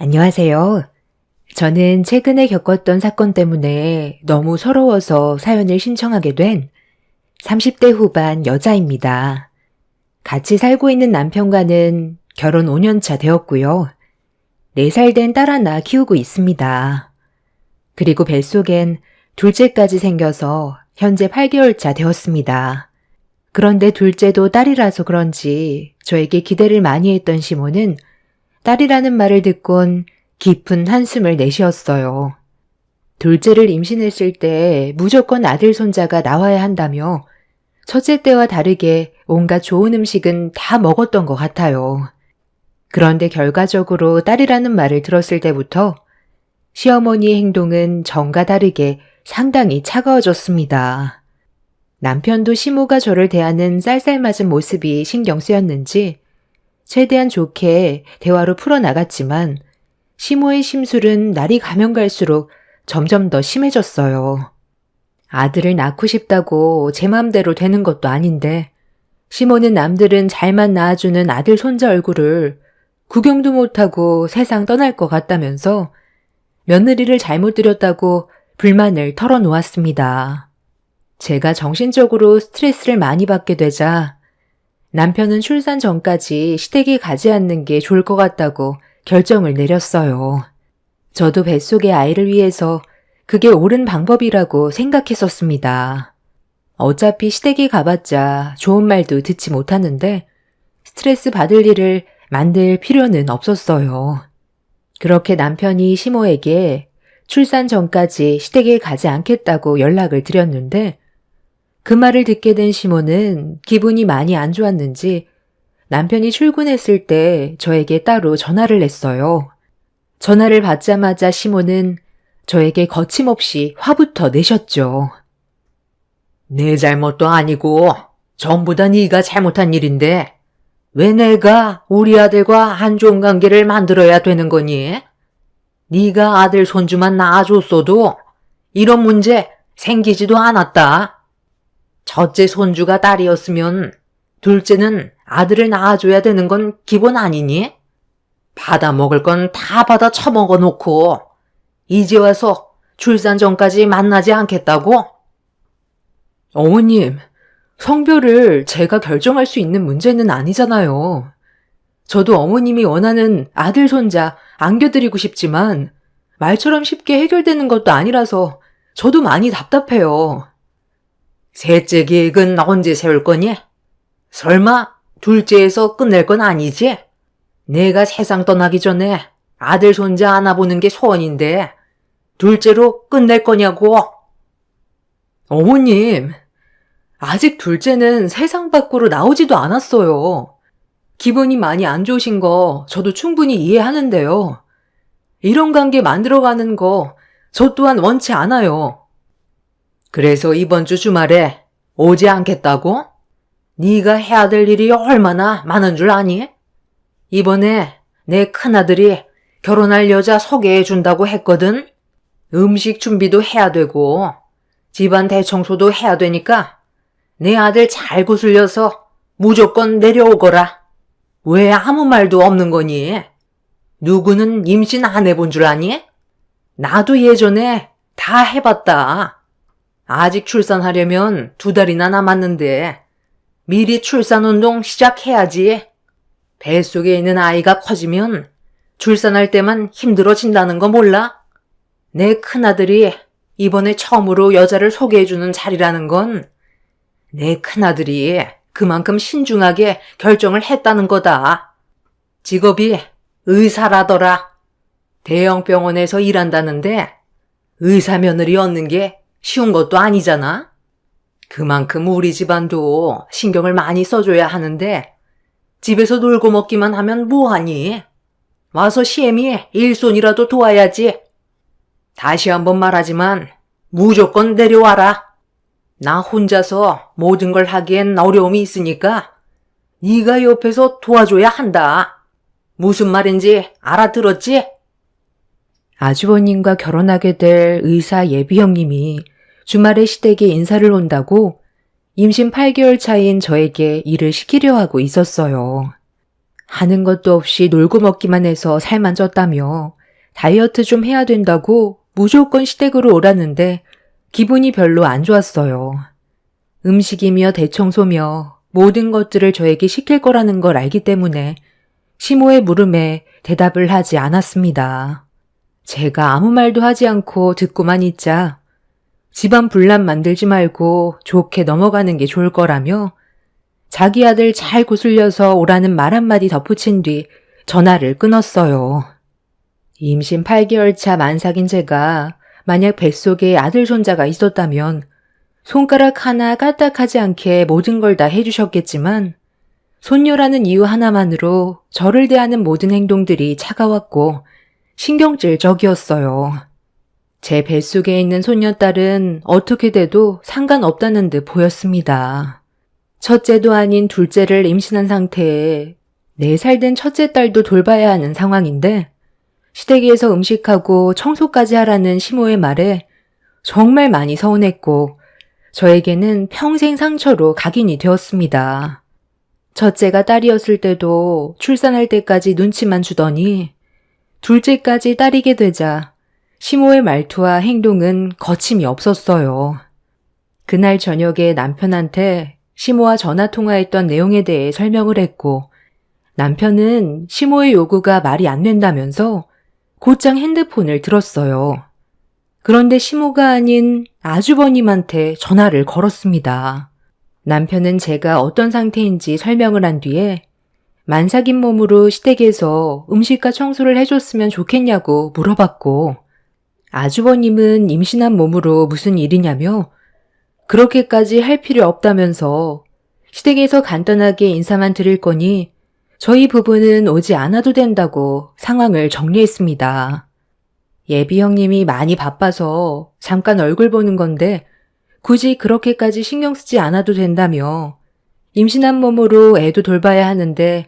안녕하세요. 저는 최근에 겪었던 사건 때문에 너무 서러워서 사연을 신청하게 된 30대 후반 여자입니다. 같이 살고 있는 남편과는 결혼 5년 차 되었고요. 4살 된 딸 하나 키우고 있습니다. 그리고 뱃속엔 둘째까지 생겨서 현재 8개월 차 되었습니다. 그런데 둘째도 딸이라서 그런지 저에게 기대를 많이 했던 시모는 딸이라는 말을 듣곤 깊은 한숨을 내쉬었어요. 둘째를 임신했을 때 무조건 아들 손자가 나와야 한다며 첫째 때와 다르게 온갖 좋은 음식은 다 먹었던 것 같아요. 그런데 결과적으로 딸이라는 말을 들었을 때부터 시어머니의 행동은 전과 다르게 상당히 차가워졌습니다. 남편도 시모가 저를 대하는 쌀쌀맞은 모습이 신경 쓰였는지 최대한 좋게 대화로 풀어나갔지만 시모의 심술은 날이 가면 갈수록 점점 더 심해졌어요. 아들을 낳고 싶다고 제 맘대로 되는 것도 아닌데 시모는 남들은 잘만 낳아주는 아들 손자 얼굴을 구경도 못하고 세상 떠날 것 같다면서 며느리를 잘못 들였다고 불만을 털어놓았습니다. 제가 정신적으로 스트레스를 많이 받게 되자 남편은 출산 전까지 시댁에 가지 않는 게 좋을 것 같다고 결정을 내렸어요. 저도 뱃속의 아이를 위해서 그게 옳은 방법이라고 생각했었습니다. 어차피 시댁에 가봤자 좋은 말도 듣지 못하는데 스트레스 받을 일을 만들 필요는 없었어요. 그렇게 남편이 시모에게 출산 전까지 시댁에 가지 않겠다고 연락을 드렸는데 그 말을 듣게 된 시모는 기분이 많이 안 좋았는지 남편이 출근했을 때 저에게 따로 전화를 했어요. 전화를 받자마자 시모는 저에게 거침없이 화부터 내셨죠. 내 잘못도 아니고 전부 다 네가 잘못한 일인데 왜 내가 우리 아들과 안 좋은 관계를 만들어야 되는 거니? 네가 아들 손주만 낳아줬어도 이런 문제 생기지도 않았다. 첫째 손주가 딸이었으면 둘째는 아들을 낳아줘야 되는 건 기본 아니니? 받아 먹을 건 다 받아 처먹어 놓고 이제 와서 출산 전까지 만나지 않겠다고? 어머님, 성별을 제가 결정할 수 있는 문제는 아니잖아요. 저도 어머님이 원하는 아들 손자 안겨드리고 싶지만 말처럼 쉽게 해결되는 것도 아니라서 저도 많이 답답해요. 셋째 계획은 언제 세울 거니? 설마 둘째에서 끝낼 건 아니지? 내가 세상 떠나기 전에 아들 손자 안아보는 게 소원인데 둘째로 끝낼 거냐고? 어머님, 아직 둘째는 세상 밖으로 나오지도 않았어요. 기분이 많이 안 좋으신 거 저도 충분히 이해하는데요. 이런 관계 만들어가는 거 저 또한 원치 않아요. 그래서 이번 주 주말에 오지 않겠다고? 네가 해야 될 일이 얼마나 많은 줄 아니? 이번에 내 큰아들이 결혼할 여자 소개해 준다고 했거든. 음식 준비도 해야 되고 집안 대청소도 해야 되니까 내 아들 잘 구슬려서 무조건 내려오거라. 왜 아무 말도 없는 거니? 누구는 임신 안 해본 줄 아니? 나도 예전에 다 해봤다. 아직 출산하려면 2달이나 남았는데 미리 출산운동 시작해야지. 뱃속에 있는 아이가 커지면 출산할 때만 힘들어진다는 거 몰라? 내 큰아들이 이번에 처음으로 여자를 소개해주는 자리라는 건 내 큰아들이 그만큼 신중하게 결정을 했다는 거다. 직업이 의사라더라. 대형 병원에서 일한다는데 의사 며느리 얻는 게 쉬운 것도 아니잖아. 그만큼 우리 집안도 신경을 많이 써줘야 하는데 집에서 놀고 먹기만 하면 뭐하니? 와서 시애미 일손이라도 도와야지. 다시 한번 말하지만 무조건 내려와라. 나 혼자서 모든 걸 하기엔 어려움이 있으니까 네가 옆에서 도와줘야 한다. 무슨 말인지 알아들었지? 아주버님과 결혼하게 될 의사 예비 형님이 주말에 시댁에 인사를 온다고 임신 8개월 차인 저에게 일을 시키려 하고 있었어요. 하는 것도 없이 놀고 먹기만 해서 살만 쪘다며 다이어트 좀 해야 된다고 무조건 시댁으로 오라는데 기분이 별로 안 좋았어요. 음식이며 대청소며 모든 것들을 저에게 시킬 거라는 걸 알기 때문에 시모의 물음에 대답을 하지 않았습니다. 제가 아무 말도 하지 않고 듣고만 있자 집안 분란 만들지 말고 좋게 넘어가는 게 좋을 거라며 자기 아들 잘 구슬려서 오라는 말 한마디 덧붙인 뒤 전화를 끊었어요. 임신 8개월 차 만삭인 제가 만약 뱃속에 아들 손자가 있었다면 손가락 하나 까딱하지 않게 모든 걸 다 해주셨겠지만 손녀라는 이유 하나만으로 저를 대하는 모든 행동들이 차가웠고 신경질적이었어요. 제 뱃속에 있는 손녀딸은 어떻게 돼도 상관없다는 듯 보였습니다. 첫째도 아닌 둘째를 임신한 상태에 4살 된 첫째 딸도 돌봐야 하는 상황인데 시댁에서 음식하고 청소까지 하라는 시모의 말에 정말 많이 서운했고 저에게는 평생 상처로 각인이 되었습니다. 첫째가 딸이었을 때도 출산할 때까지 눈치만 주더니 둘째까지 딸이게 되자 시모의 말투와 행동은 거침이 없었어요. 그날 저녁에 남편한테 시모와 전화통화했던 내용에 대해 설명을 했고 남편은 시모의 요구가 말이 안 된다면서 곧장 핸드폰을 들었어요. 그런데 시모가 아닌 아주버님한테 전화를 걸었습니다. 남편은 제가 어떤 상태인지 설명을 한 뒤에 만삭인 몸으로 시댁에서 음식과 청소를 해줬으면 좋겠냐고 물어봤고 아주버님은 임신한 몸으로 무슨 일이냐며 그렇게까지 할 필요 없다면서 시댁에서 간단하게 인사만 드릴 거니 저희 부부는 오지 않아도 된다고 상황을 정리했습니다. 예비 형님이 많이 바빠서 잠깐 얼굴 보는 건데 굳이 그렇게까지 신경 쓰지 않아도 된다며 임신한 몸으로 애도 돌봐야 하는데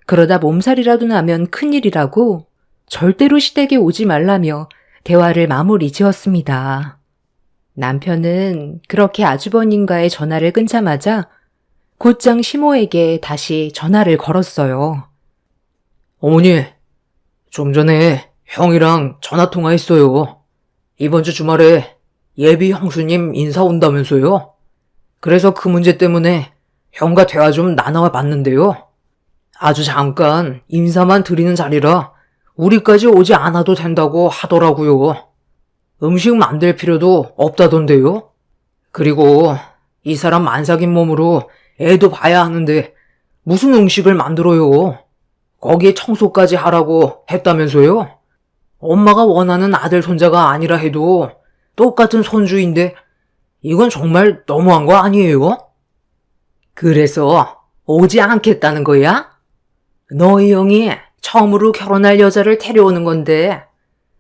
그러다 몸살이라도 나면 큰일이라고 절대로 시댁에 오지 말라며 대화를 마무리 지었습니다. 남편은 그렇게 아주버님과의 전화를 끊자마자 곧장 시모에게 다시 전화를 걸었어요. 어머니, 좀 전에 형이랑 전화통화했어요. 이번 주 주말에 예비 형수님 인사 온다면서요? 그래서 그 문제 때문에 형과 대화 좀 나눠 봤는데요. 아주 잠깐 인사만 드리는 자리라 우리까지 오지 않아도 된다고 하더라고요. 음식 만들 필요도 없다던데요. 그리고 이 사람 만삭인 몸으로 애도 봐야 하는데 무슨 음식을 만들어요. 거기에 청소까지 하라고 했다면서요. 엄마가 원하는 아들 손자가 아니라 해도 똑같은 손주인데 이건 정말 너무한 거 아니에요? 그래서 오지 않겠다는 거야? 너희 형이 처음으로 결혼할 여자를 데려오는 건데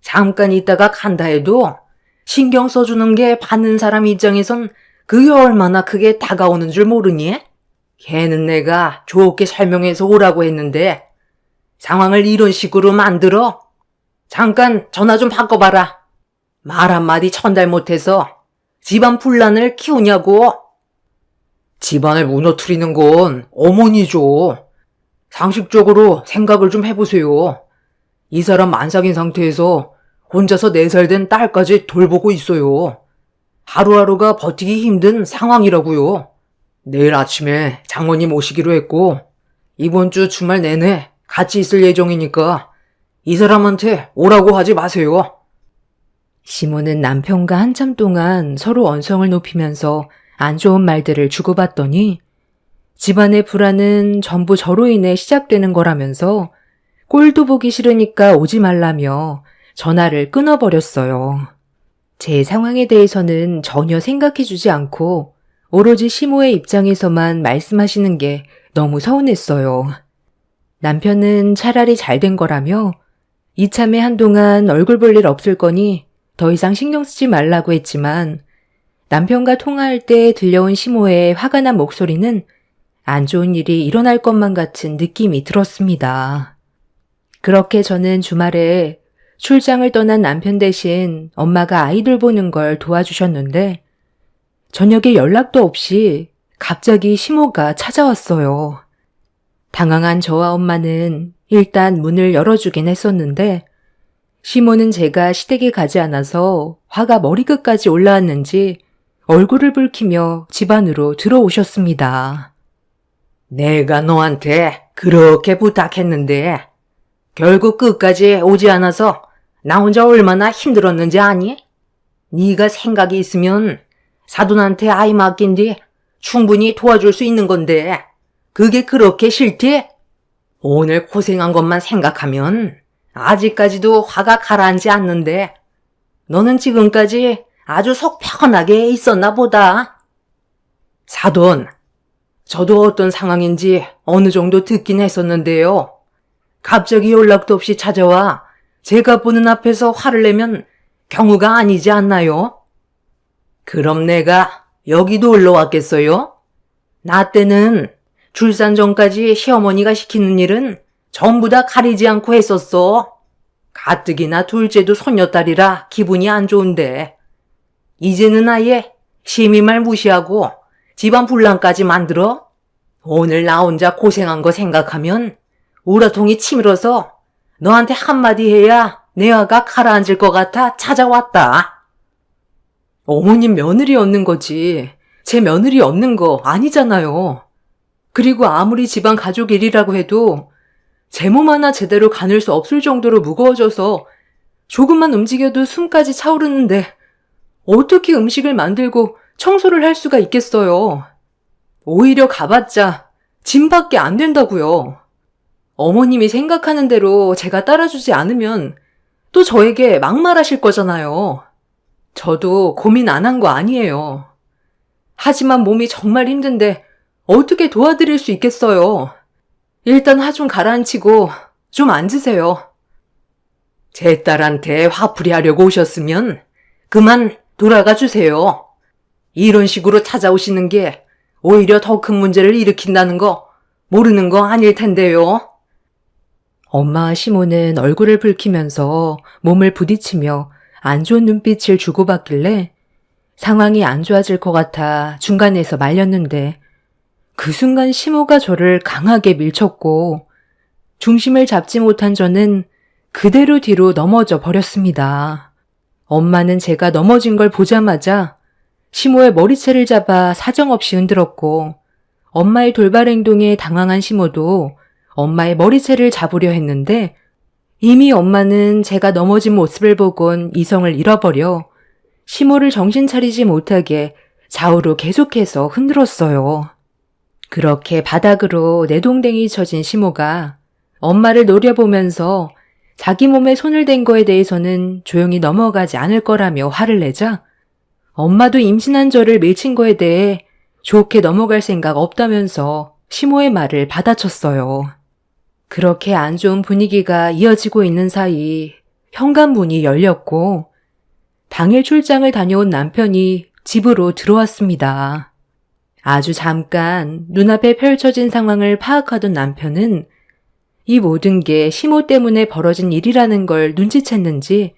잠깐 있다가 간다 해도 신경 써주는 게 받는 사람 입장에선 그게 얼마나 크게 다가오는 줄 모르니? 걔는 내가 좋게 설명해서 오라고 했는데 상황을 이런 식으로 만들어? 잠깐 전화 좀 바꿔봐라. 말 한마디 전달 못해서 집안 분란을 키우냐고. 집안을 무너뜨리는 건 어머니죠. 상식적으로 생각을 좀 해보세요. 이 사람 만삭인 상태에서 혼자서 4살 된 딸까지 돌보고 있어요. 하루하루가 버티기 힘든 상황이라고요. 내일 아침에 장모님 오시기로 했고 이번 주 주말 내내 같이 있을 예정이니까 이 사람한테 오라고 하지 마세요. 시모는 남편과 한참 동안 서로 언성을 높이면서 안 좋은 말들을 주고받더니 집안의 불안은 전부 저로 인해 시작되는 거라면서 꼴도 보기 싫으니까 오지 말라며 전화를 끊어버렸어요. 제 상황에 대해서는 전혀 생각해주지 않고 오로지 시모의 입장에서만 말씀하시는 게 너무 서운했어요. 남편은 차라리 잘 된 거라며 이참에 한동안 얼굴 볼 일 없을 거니 더 이상 신경 쓰지 말라고 했지만 남편과 통화할 때 들려온 시모의 화가 난 목소리는 안 좋은 일이 일어날 것만 같은 느낌이 들었습니다. 그렇게 저는 주말에 출장을 떠난 남편 대신 엄마가 아이들 보는 걸 도와주셨는데 저녁에 연락도 없이 갑자기 시모가 찾아왔어요. 당황한 저와 엄마는 일단 문을 열어주긴 했었는데 시모는 제가 시댁에 가지 않아서 화가 머리끝까지 올라왔는지 얼굴을 붉히며 집 안으로 들어오셨습니다. 내가 너한테 그렇게 부탁했는데 결국 끝까지 오지 않아서 나 혼자 얼마나 힘들었는지 아니? 네가 생각이 있으면 사돈한테 아이 맡긴 뒤 충분히 도와줄 수 있는 건데 그게 그렇게 싫지? 오늘 고생한 것만 생각하면 아직까지도 화가 가라앉지 않는데 너는 지금까지 아주 속 편하게 있었나 보다. 사돈, 저도 어떤 상황인지 어느 정도 듣긴 했었는데요. 갑자기 연락도 없이 찾아와 제가 보는 앞에서 화를 내면 경우가 아니지 않나요? 그럼 내가 여기 놀러 왔겠어요? 나 때는 출산 전까지 시어머니가 시키는 일은 전부 다 가리지 않고 했었어. 가뜩이나 둘째도 손녀딸이라 기분이 안 좋은데 이제는 아예 시미 말 무시하고 집안 분란까지 만들어? 오늘 나 혼자 고생한 거 생각하면 우라통이 치밀어서 너한테 한마디 해야 내 화가 가라앉을 것 같아 찾아왔다. 어머님 며느리 얻는 거지 제 며느리 얻는 거 아니잖아요. 그리고 아무리 집안 가족 일이라고 해도 제 몸 하나 제대로 가눌 수 없을 정도로 무거워져서 조금만 움직여도 숨까지 차오르는데 어떻게 음식을 만들고 청소를 할 수가 있겠어요. 오히려 가봤자 짐밖에 안 된다고요. 어머님이 생각하는 대로 제가 따라주지 않으면 또 저에게 막말하실 거잖아요. 저도 고민 안 한 거 아니에요. 하지만 몸이 정말 힘든데 어떻게 도와드릴 수 있겠어요. 일단 화 좀 가라앉히고 좀 앉으세요. 제 딸한테 화풀이 하려고 오셨으면 그만 돌아가 주세요. 이런 식으로 찾아오시는 게 오히려 더 큰 문제를 일으킨다는 거 모르는 거 아닐 텐데요. 엄마와 시모는 얼굴을 붉히면서 몸을 부딪히며 안 좋은 눈빛을 주고받길래 상황이 안 좋아질 것 같아 중간에서 말렸는데 그 순간 시모가 저를 강하게 밀쳤고 중심을 잡지 못한 저는 그대로 뒤로 넘어져 버렸습니다. 엄마는 제가 넘어진 걸 보자마자 시모의 머리채를 잡아 사정없이 흔들었고 엄마의 돌발 행동에 당황한 시모도 엄마의 머리채를 잡으려 했는데 이미 엄마는 제가 넘어진 모습을 보곤 이성을 잃어버려 시모를 정신 차리지 못하게 좌우로 계속해서 흔들었어요. 그렇게 바닥으로 내동댕이 쳐진 시모가 엄마를 노려보면서 자기 몸에 손을 댄 거에 대해서는 조용히 넘어가지 않을 거라며 화를 내자 엄마도 임신한 저를 밀친 거에 대해 좋게 넘어갈 생각 없다면서 시모의 말을 받아쳤어요. 그렇게 안 좋은 분위기가 이어지고 있는 사이 현관문이 열렸고 당일 출장을 다녀온 남편이 집으로 들어왔습니다. 아주 잠깐 눈앞에 펼쳐진 상황을 파악하던 남편은 이 모든 게 시모 때문에 벌어진 일이라는 걸 눈치챘는지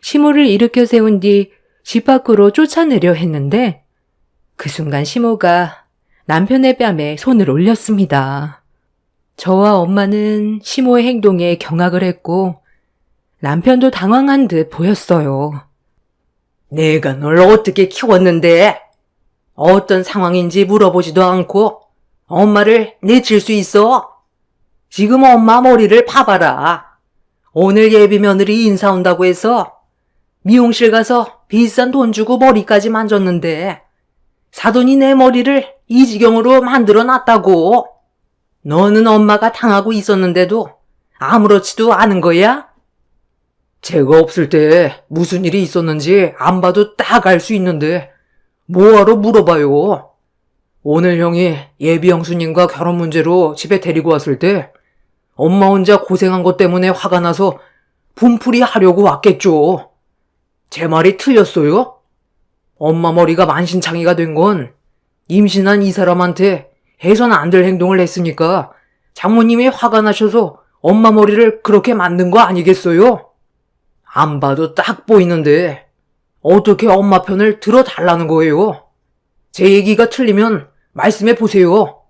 시모를 일으켜 세운 뒤 집 밖으로 쫓아내려 했는데 그 순간 시모가 남편의 뺨에 손을 올렸습니다. 저와 엄마는 시모의 행동에 경악을 했고 남편도 당황한 듯 보였어요. 내가 널 어떻게 키웠는데 어떤 상황인지 물어보지도 않고 엄마를 내칠 수 있어? 지금 엄마 머리를 봐봐라. 오늘 예비 며느리 인사 온다고 해서 미용실 가서 비싼 돈 주고 머리까지 만졌는데 사돈이 내 머리를 이 지경으로 만들어 놨다고. 너는 엄마가 당하고 있었는데도 아무렇지도 않은 거야? 제가 없을 때 무슨 일이 있었는지 안 봐도 딱 알 수 있는데 뭐하러 물어봐요. 오늘 형이 예비 형수님과 결혼 문제로 집에 데리고 왔을 때 엄마 혼자 고생한 것 때문에 화가 나서 분풀이 하려고 왔겠죠. 제 말이 틀렸어요? 엄마 머리가 만신창이가 된 건 임신한 이 사람한테 해서는 안 될 행동을 했으니까 장모님이 화가 나셔서 엄마 머리를 그렇게 만든 거 아니겠어요? 안 봐도 딱 보이는데 어떻게 엄마 편을 들어달라는 거예요? 제 얘기가 틀리면 말씀해 보세요.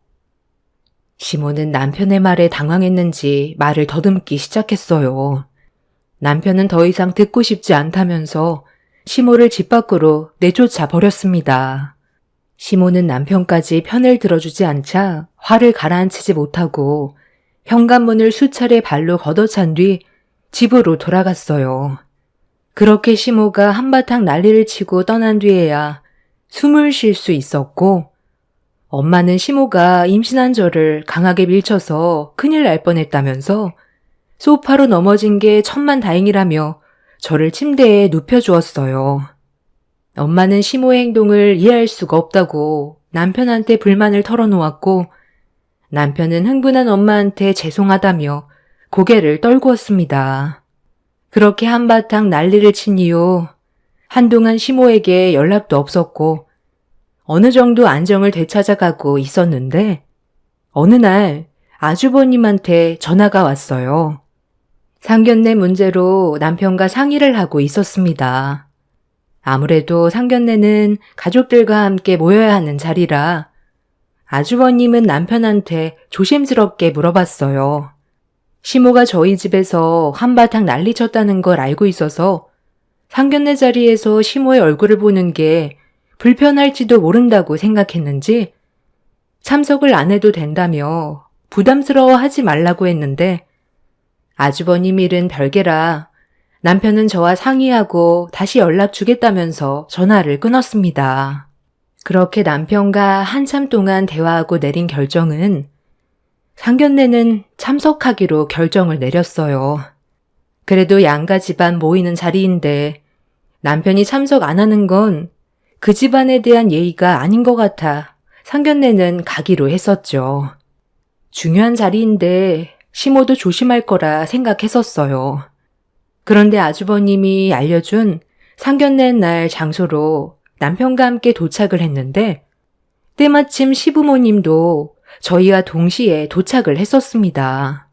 시모는 남편의 말에 당황했는지 말을 더듬기 시작했어요. 남편은 더 이상 듣고 싶지 않다면서 시모를 집 밖으로 내쫓아 버렸습니다. 시모는 남편까지 편을 들어주지 않자 화를 가라앉히지 못하고 현관문을 수차례 발로 걷어찬 뒤 집으로 돌아갔어요. 그렇게 시모가 한바탕 난리를 치고 떠난 뒤에야 숨을 쉴 수 있었고, 엄마는 시모가 임신한 저를 강하게 밀쳐서 큰일 날 뻔했다면서 소파로 넘어진 게 천만다행이라며 저를 침대에 눕혀주었어요. 엄마는 시모의 행동을 이해할 수가 없다고 남편한테 불만을 털어놓았고, 남편은 흥분한 엄마한테 죄송하다며 고개를 떨구었습니다. 그렇게 한바탕 난리를 친 이후 한동안 시모에게 연락도 없었고 어느 정도 안정을 되찾아가고 있었는데 어느 날 아주버님한테 전화가 왔어요. 상견례 문제로 남편과 상의를 하고 있었습니다. 아무래도 상견례는 가족들과 함께 모여야 하는 자리라 아주버님은 남편한테 조심스럽게 물어봤어요. 시모가 저희 집에서 한바탕 난리 쳤다는 걸 알고 있어서 상견례 자리에서 시모의 얼굴을 보는 게 불편할지도 모른다고 생각했는지 참석을 안 해도 된다며 부담스러워하지 말라고 했는데 아주버님 일은 별개라 남편은 저와 상의하고 다시 연락 주겠다면서 전화를 끊었습니다. 그렇게 남편과 한참 동안 대화하고 내린 결정은 상견례는 참석하기로 결정을 내렸어요. 그래도 양가 집안 모이는 자리인데 남편이 참석 안 하는 건 그 집안에 대한 예의가 아닌 것 같아 상견례는 가기로 했었죠. 중요한 자리인데 시모도 조심할 거라 생각했었어요. 그런데 아주버님이 알려준 상견례 날 장소로 남편과 함께 도착을 했는데 때마침 시부모님도 저희와 동시에 도착을 했었습니다.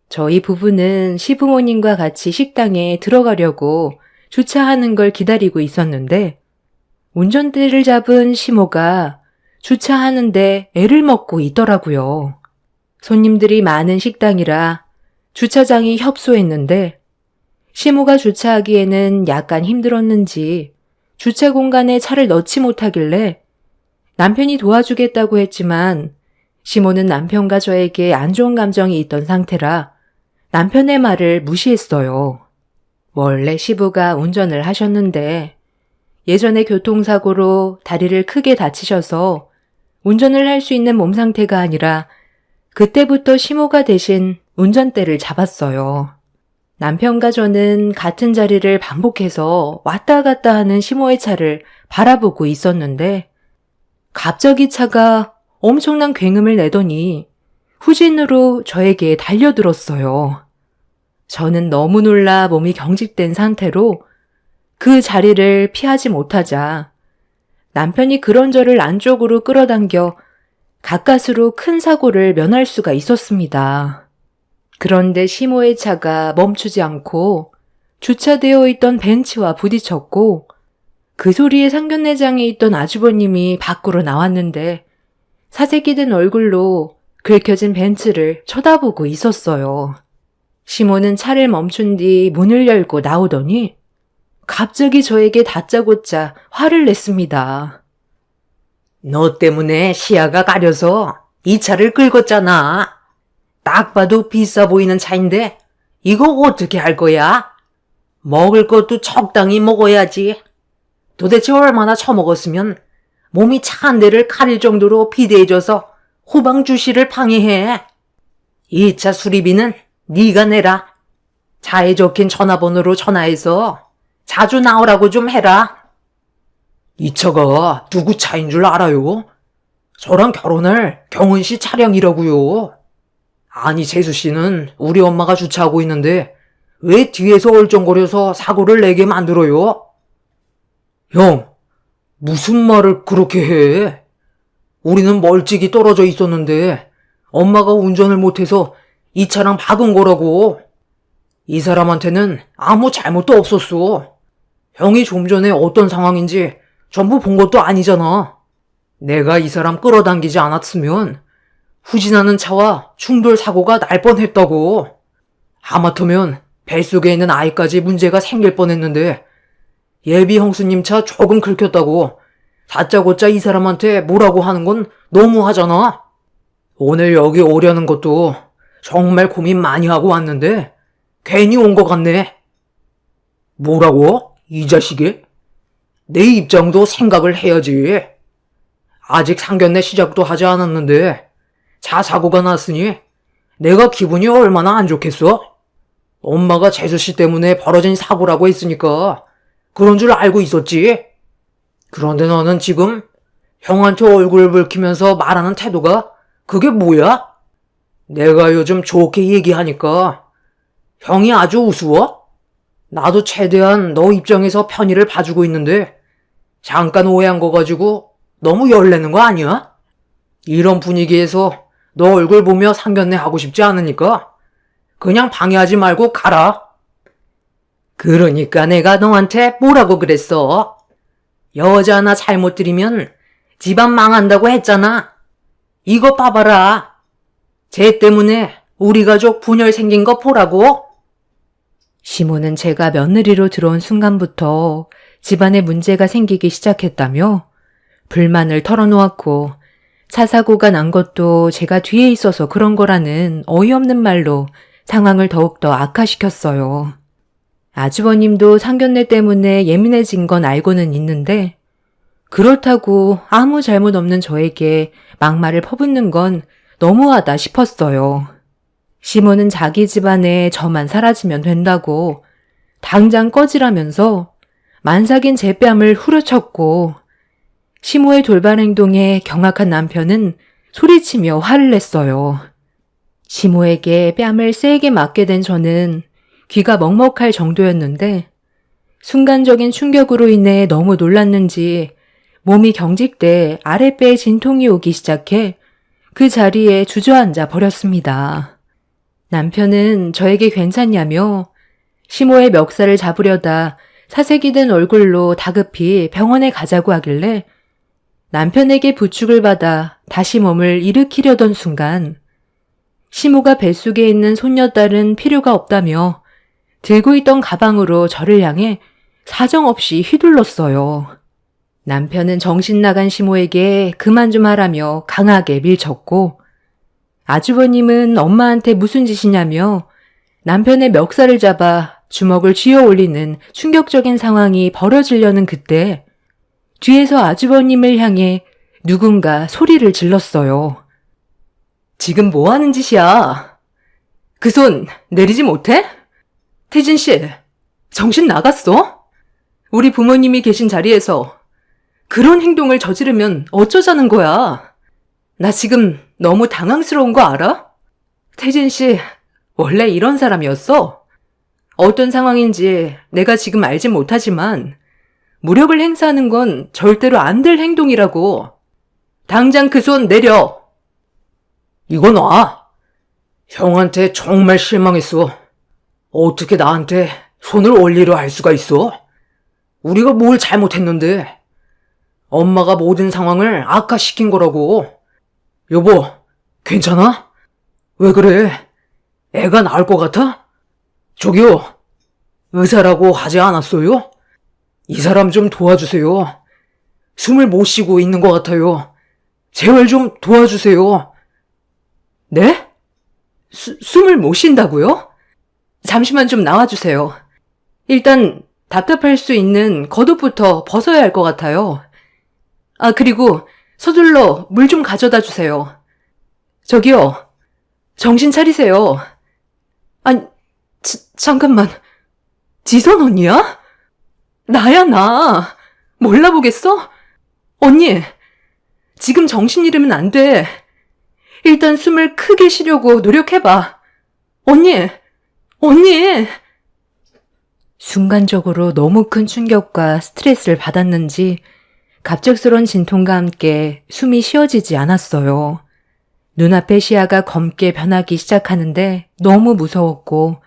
저희 부부는 시부모님과 같이 식당에 들어가려고 주차하는 걸 기다리고 있었는데 운전대를 잡은 시모가 주차하는데 애를 먹고 있더라고요. 손님들이 많은 식당이라 주차장이 협소했는데 시모가 주차하기에는 약간 힘들었는지 주차 공간에 차를 넣지 못하길래 남편이 도와주겠다고 했지만 시모는 남편과 저에게 안 좋은 감정이 있던 상태라 남편의 말을 무시했어요. 원래 시부가 운전을 하셨는데 예전에 교통사고로 다리를 크게 다치셔서 운전을 할 수 있는 몸 상태가 아니라 그때부터 시모가 대신 운전대를 잡았어요. 남편과 저는 같은 자리를 반복해서 왔다 갔다 하는 시모의 차를 바라보고 있었는데 갑자기 차가 엄청난 굉음을 내더니 후진으로 저에게 달려들었어요. 저는 너무 놀라 몸이 경직된 상태로 그 자리를 피하지 못하자 남편이 그런 저를 안쪽으로 끌어당겨 가까스로 큰 사고를 면할 수가 있었습니다. 그런데 시모의 차가 멈추지 않고 주차되어 있던 벤츠와 부딪혔고 그 소리에 상견례장에 있던 아주버님이 밖으로 나왔는데 사색이 든 얼굴로 긁혀진 벤츠를 쳐다보고 있었어요. 시모는 차를 멈춘 뒤 문을 열고 나오더니 갑자기 저에게 다짜고짜 화를 냈습니다. 너 때문에 시야가 가려서 이 차를 긁었잖아. 딱 봐도 비싸 보이는 차인데 이거 어떻게 할 거야? 먹을 것도 적당히 먹어야지. 도대체 얼마나 처먹었으면 몸이 차 한 대를 가릴 정도로 비대해져서 후방 주시를 방해해. 이 차 수리비는 네가 내라. 차에 적힌 전화번호로 전화해서 자주 나오라고 좀 해라. 이 차가 누구 차인 줄 알아요? 저랑 결혼할 경은 씨 차량이라고요. 아니 재수 씨는 우리 엄마가 주차하고 있는데 왜 뒤에서 얼쩡거려서 사고를 내게 만들어요? 형, 무슨 말을 그렇게 해? 우리는 멀찍이 떨어져 있었는데 엄마가 운전을 못해서 이 차랑 박은 거라고. 이 사람한테는 아무 잘못도 없었어. 형이 좀 전에 어떤 상황인지 전부 본 것도 아니잖아. 내가 이 사람 끌어당기지 않았으면 후진하는 차와 충돌 사고가 날 뻔했다고. 하마터면 뱃속에 있는 아이까지 문제가 생길 뻔했는데 예비 형수님 차 조금 긁혔다고 다짜고짜 이 사람한테 뭐라고 하는 건 너무하잖아. 오늘 여기 오려는 것도 정말 고민 많이 하고 왔는데 괜히 온 것 같네. 뭐라고? 이 자식이? 내 입장도 생각을 해야지. 아직 상견례 시작도 하지 않았는데 차 사고가 났으니 내가 기분이 얼마나 안 좋겠어? 엄마가 재수씨 때문에 벌어진 사고라고 했으니까 그런 줄 알고 있었지. 그런데 너는 지금 형한테 얼굴을 붉히면서 말하는 태도가 그게 뭐야? 내가 요즘 좋게 얘기하니까 형이 아주 우스워? 나도 최대한 너 입장에서 편의를 봐주고 있는데 잠깐 오해한 거 가지고 너무 열내는 거 아니야? 이런 분위기에서 너 얼굴 보며 상견례 하고 싶지 않으니까 그냥 방해하지 말고 가라. 그러니까 내가 너한테 뭐라고 그랬어? 여자 하나 잘못 들이면 집안 망한다고 했잖아. 이거 봐봐라. 쟤 때문에 우리 가족 분열 생긴 거 보라고. 시모는 제가 며느리로 들어온 순간부터 집안에 문제가 생기기 시작했다며 불만을 털어놓았고 차 사고가 난 것도 제가 뒤에 있어서 그런 거라는 어이없는 말로 상황을 더욱더 악화시켰어요. 아주버님도 상견례 때문에 예민해진 건 알고는 있는데 그렇다고 아무 잘못 없는 저에게 막말을 퍼붓는 건 너무하다 싶었어요. 시모는 자기 집안에 저만 사라지면 된다고 당장 꺼지라면서 만삭인 제 뺨을 후려쳤고 시모의 돌발 행동에 경악한 남편은 소리치며 화를 냈어요. 시모에게 뺨을 세게 맞게 된 저는 귀가 먹먹할 정도였는데 순간적인 충격으로 인해 너무 놀랐는지 몸이 경직돼 아랫배에 진통이 오기 시작해 그 자리에 주저앉아 버렸습니다. 남편은 저에게 괜찮냐며 시모의 멱살을 잡으려다 사색이 든 얼굴로 다급히 병원에 가자고 하길래 남편에게 부축을 받아 다시 몸을 일으키려던 순간 시모가 뱃속에 있는 손녀딸은 필요가 없다며 들고 있던 가방으로 저를 향해 사정없이 휘둘렀어요. 남편은 정신 나간 시모에게 그만 좀 하라며 강하게 밀쳤고 아주버님은 엄마한테 무슨 짓이냐며 남편의 멱살을 잡아 주먹을 쥐어 올리는 충격적인 상황이 벌어지려는 그때 뒤에서 아주버님을 향해 누군가 소리를 질렀어요. 지금 뭐 하는 짓이야? 그 손 내리지 못해? 태진 씨, 정신 나갔어? 우리 부모님이 계신 자리에서 그런 행동을 저지르면 어쩌자는 거야? 나 지금 너무 당황스러운 거 알아? 태진 씨, 원래 이런 사람이었어? 어떤 상황인지 내가 지금 알진 못하지만 무력을 행사하는 건 절대로 안 될 행동이라고. 당장 그 손 내려. 이거 놔. 형한테 정말 실망했어. 어떻게 나한테 손을 올리려 할 수가 있어? 우리가 뭘 잘못했는데. 엄마가 모든 상황을 악화시킨 거라고. 여보, 괜찮아? 왜 그래? 애가 나을 것 같아? 저기요, 의사라고 하지 않았어요? 이 사람 좀 도와주세요. 숨을 못 쉬고 있는 것 같아요. 제발 좀 도와주세요. 네? 숨을 못 쉰다고요? 잠시만 좀 나와주세요. 일단 답답할 수 있는 겉옷부터 벗어야 할 것 같아요. 아, 그리고 서둘러 물 좀 가져다 주세요. 저기요, 정신 차리세요. 아니, 잠깐만. 지선 언니야? 나야, 나. 몰라보겠어? 언니, 지금 정신 잃으면 안 돼. 일단 숨을 크게 쉬려고 노력해봐. 언니! 순간적으로 너무 큰 충격과 스트레스를 받았는지 갑작스런 진통과 함께 숨이 쉬어지지 않았어요. 눈앞의 시야가 검게 변하기 시작하는데 너무 무서웠고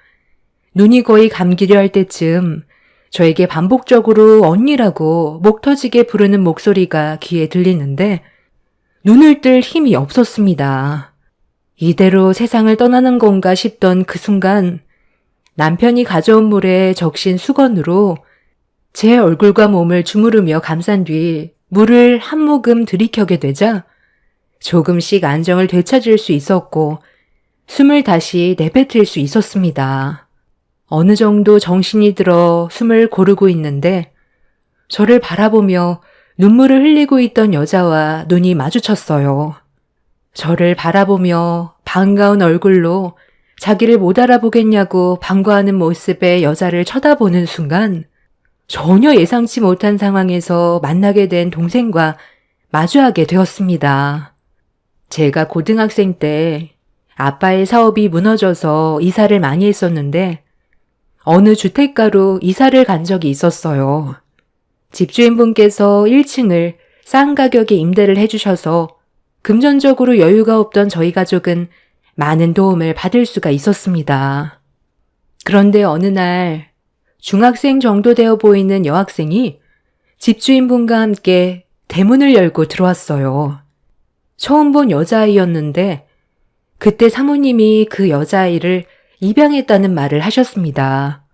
눈이 거의 감기려 할 때쯤 저에게 반복적으로 언니라고 목 터지게 부르는 목소리가 귀에 들리는데 눈을 뜰 힘이 없었습니다. 이대로 세상을 떠나는 건가 싶던 그 순간 남편이 가져온 물에 적신 수건으로 제 얼굴과 몸을 주무르며 감싼 뒤 물을 한 모금 들이켜게 되자 조금씩 안정을 되찾을 수 있었고 숨을 다시 내뱉을 수 있었습니다. 어느 정도 정신이 들어 숨을 고르고 있는데 저를 바라보며 눈물을 흘리고 있던 여자와 눈이 마주쳤어요. 저를 바라보며 반가운 얼굴로 자기를 못 알아보겠냐고 반가워하는 모습의 여자를 쳐다보는 순간 전혀 예상치 못한 상황에서 만나게 된 동생과 마주하게 되었습니다. 제가 고등학생 때 아빠의 사업이 무너져서 이사를 많이 했었는데 어느 주택가로 이사를 간 적이 있었어요. 집주인분께서 1층을 싼 가격에 임대를 해주셔서 금전적으로 여유가 없던 저희 가족은 많은 도움을 받을 수가 있었습니다. 그런데 어느 날 중학생 정도 되어 보이는 여학생이 집주인분과 함께 대문을 열고 들어왔어요. 처음 본 여자아이였는데 그때 사모님이 그 여자아이를 입양했다는 말을 하셨습니다.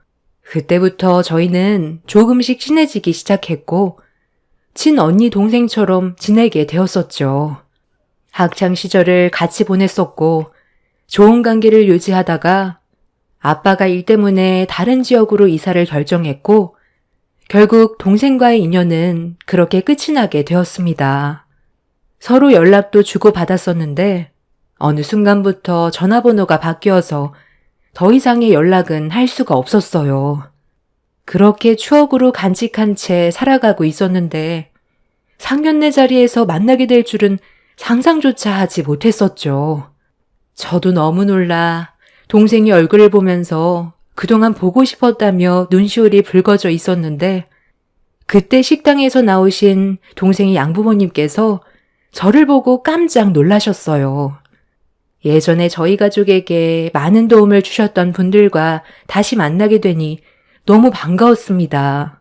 그때부터 저희는 조금씩 친해지기 시작했고 친언니 동생처럼 지내게 되었었죠. 학창 시절을 같이 보냈었고 좋은 관계를 유지하다가 아빠가 일 때문에 다른 지역으로 이사를 결정했고 결국 동생과의 인연은 그렇게 끝이 나게 되었습니다. 서로 연락도 주고받았었는데 어느 순간부터 전화번호가 바뀌어서 더 이상의 연락은 할 수가 없었어요. 그렇게 추억으로 간직한 채 살아가고 있었는데 상견례 자리에서 만나게 될 줄은 상상조차 하지 못했었죠. 저도 너무 놀라 동생이 얼굴을 보면서 그동안 보고 싶었다며 눈시울이 붉어져 있었는데 그때 식당에서 나오신 동생의 양부모님께서 저를 보고 깜짝 놀라셨어요. 예전에 저희 가족에게 많은 도움을 주셨던 분들과 다시 만나게 되니 너무 반가웠습니다.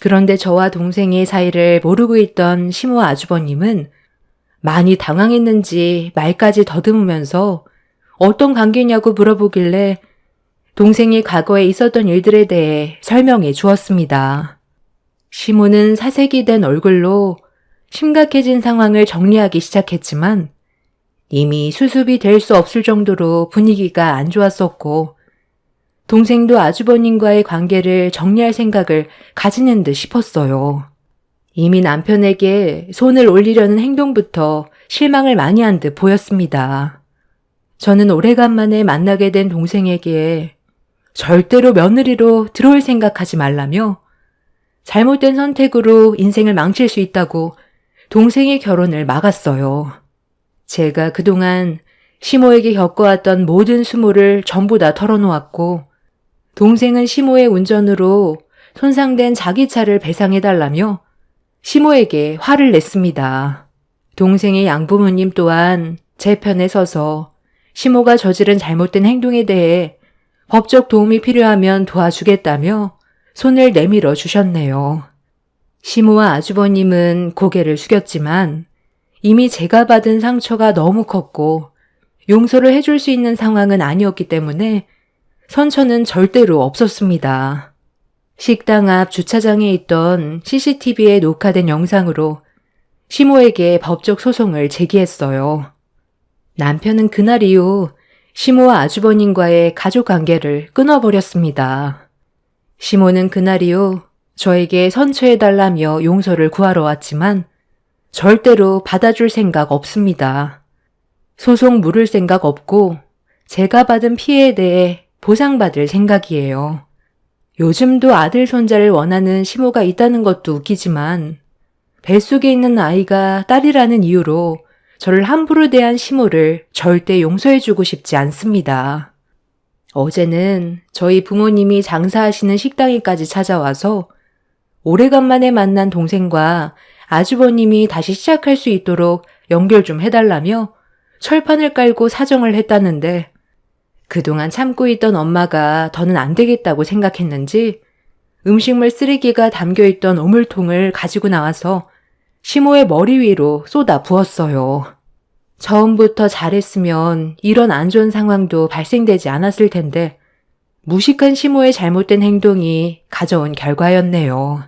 그런데 저와 동생의 사이를 모르고 있던 시모 아주버님은 많이 당황했는지 말까지 더듬으면서 어떤 관계냐고 물어보길래 동생이 과거에 있었던 일들에 대해 설명해 주었습니다. 시모는 사색이 된 얼굴로 심각해진 상황을 정리하기 시작했지만 이미 수습이 될 수 없을 정도로 분위기가 안 좋았었고 동생도 아주버님과의 관계를 정리할 생각을 가지는 듯 싶었어요. 이미 남편에게 손을 올리려는 행동부터 실망을 많이 한 듯 보였습니다. 저는 오래간만에 만나게 된 동생에게 절대로 며느리로 들어올 생각하지 말라며 잘못된 선택으로 인생을 망칠 수 있다고 동생의 결혼을 막았어요. 제가 그동안 시모에게 겪어왔던 모든 수모를 전부 다 털어놓았고 동생은 시모의 운전으로 손상된 자기 차를 배상해달라며 시모에게 화를 냈습니다. 동생의 양부모님 또한 제 편에 서서 시모가 저지른 잘못된 행동에 대해 법적 도움이 필요하면 도와주겠다며 손을 내밀어 주셨네요. 시모와 아주버님은 고개를 숙였지만 이미 제가 받은 상처가 너무 컸고 용서를 해줄 수 있는 상황은 아니었기 때문에 선처는 절대로 없었습니다. 식당 앞 주차장에 있던 CCTV에 녹화된 영상으로 시모에게 법적 소송을 제기했어요. 남편은 그날 이후 시모와 아주버님과의 가족 관계를 끊어버렸습니다. 시모는 그날 이후 저에게 선처해달라며 용서를 구하러 왔지만 절대로 받아줄 생각 없습니다. 소송 물을 생각 없고 제가 받은 피해에 대해 보상받을 생각이에요. 요즘도 아들 손자를 원하는 시모가 있다는 것도 웃기지만 뱃속에 있는 아이가 딸이라는 이유로 저를 함부로 대한 시모를 절대 용서해주고 싶지 않습니다. 어제는 저희 부모님이 장사하시는 식당에까지 찾아와서 오래간만에 만난 동생과 아주버님이 다시 시작할 수 있도록 연결 좀 해달라며 철판을 깔고 사정을 했다는데 그동안 참고 있던 엄마가 더는 안 되겠다고 생각했는지 음식물 쓰레기가 담겨있던 우물통을 가지고 나와서 시모의 머리 위로 쏟아 부었어요. 처음부터 잘했으면 이런 안 좋은 상황도 발생되지 않았을 텐데 무식한 시모의 잘못된 행동이 가져온 결과였네요.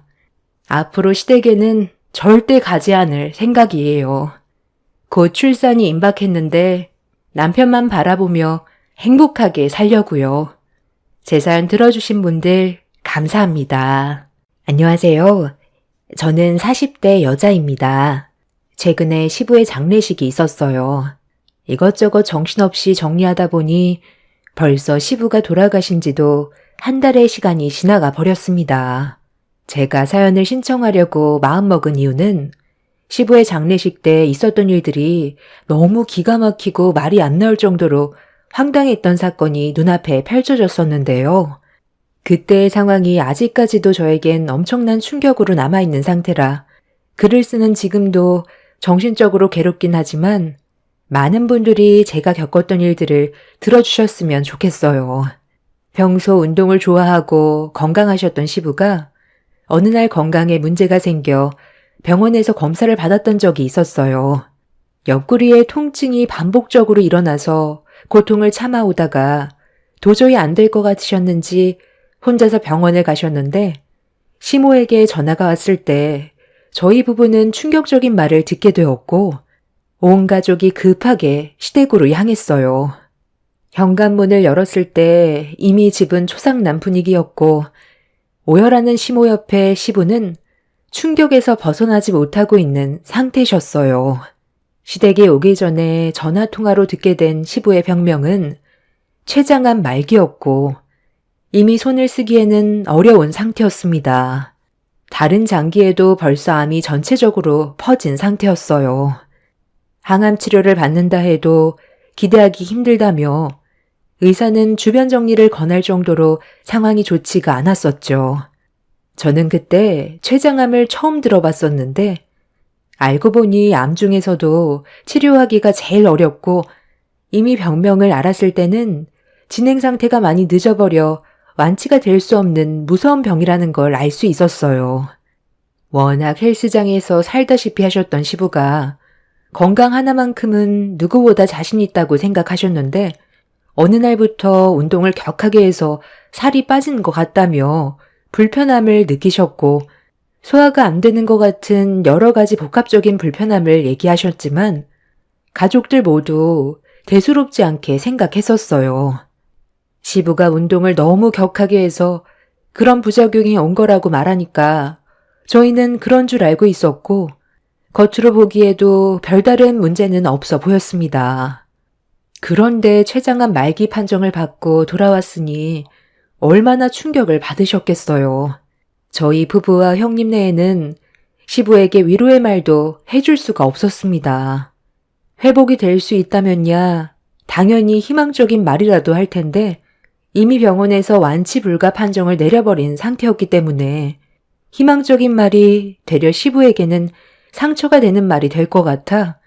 앞으로 시댁에는 절대 가지 않을 생각이에요. 곧 출산이 임박했는데 남편만 바라보며 행복하게 살려고요. 제 사연 들어주신 분들 감사합니다. 안녕하세요. 저는 40대 여자입니다. 최근에 시부의 장례식이 있었어요. 이것저것 정신없이 정리하다 보니 벌써 시부가 돌아가신 지도 한 달의 시간이 지나가 버렸습니다. 제가 사연을 신청하려고 마음먹은 이유는 시부의 장례식 때 있었던 일들이 너무 기가 막히고 말이 안 나올 정도로 황당했던 사건이 눈앞에 펼쳐졌었는데요. 그때의 상황이 아직까지도 저에겐 엄청난 충격으로 남아있는 상태라 글을 쓰는 지금도 정신적으로 괴롭긴 하지만 많은 분들이 제가 겪었던 일들을 들어주셨으면 좋겠어요. 평소 운동을 좋아하고 건강하셨던 시부가 어느 날 건강에 문제가 생겨 병원에서 검사를 받았던 적이 있었어요. 옆구리에 통증이 반복적으로 일어나서 고통을 참아오다가 도저히 안 될 것 같으셨는지 혼자서 병원을 가셨는데 시모에게 전화가 왔을 때 저희 부부는 충격적인 말을 듣게 되었고 온 가족이 급하게 시댁으로 향했어요. 현관문을 열었을 때 이미 집은 초상난 분위기였고 오열하는 시모 옆에 시부는 충격에서 벗어나지 못하고 있는 상태셨어요. 시댁에 오기 전에 전화통화로 듣게 된 시부의 병명은 췌장암 말기였고 이미 손을 쓰기에는 어려운 상태였습니다. 다른 장기에도 벌써 암이 전체적으로 퍼진 상태였어요. 항암 치료를 받는다 해도 기대하기 힘들다며 의사는 주변 정리를 권할 정도로 상황이 좋지가 않았었죠. 저는 그때 췌장암을 처음 들어봤었는데 알고 보니 암 중에서도 치료하기가 제일 어렵고 이미 병명을 알았을 때는 진행 상태가 많이 늦어버려 완치가 될 수 없는 무서운 병이라는 걸 알 수 있었어요. 워낙 헬스장에서 살다시피 하셨던 시부가 건강 하나만큼은 누구보다 자신 있다고 생각하셨는데 어느 날부터 운동을 격하게 해서 살이 빠진 것 같다며 불편함을 느끼셨고 소화가 안 되는 것 같은 여러 가지 복합적인 불편함을 얘기하셨지만 가족들 모두 대수롭지 않게 생각했었어요. 시부가 운동을 너무 격하게 해서 그런 부작용이 온 거라고 말하니까 저희는 그런 줄 알고 있었고 겉으로 보기에도 별다른 문제는 없어 보였습니다. 그런데 췌장암 말기 판정을 받고 돌아왔으니 얼마나 충격을 받으셨겠어요. 저희 부부와 형님네에는 시부에게 위로의 말도 해줄 수가 없었습니다. 회복이 될 수 있다면야 당연히 희망적인 말이라도 할 텐데 이미 병원에서 완치 불가 판정을 내려버린 상태였기 때문에 희망적인 말이 되려 시부에게는 상처가 되는 말이 될 것 같아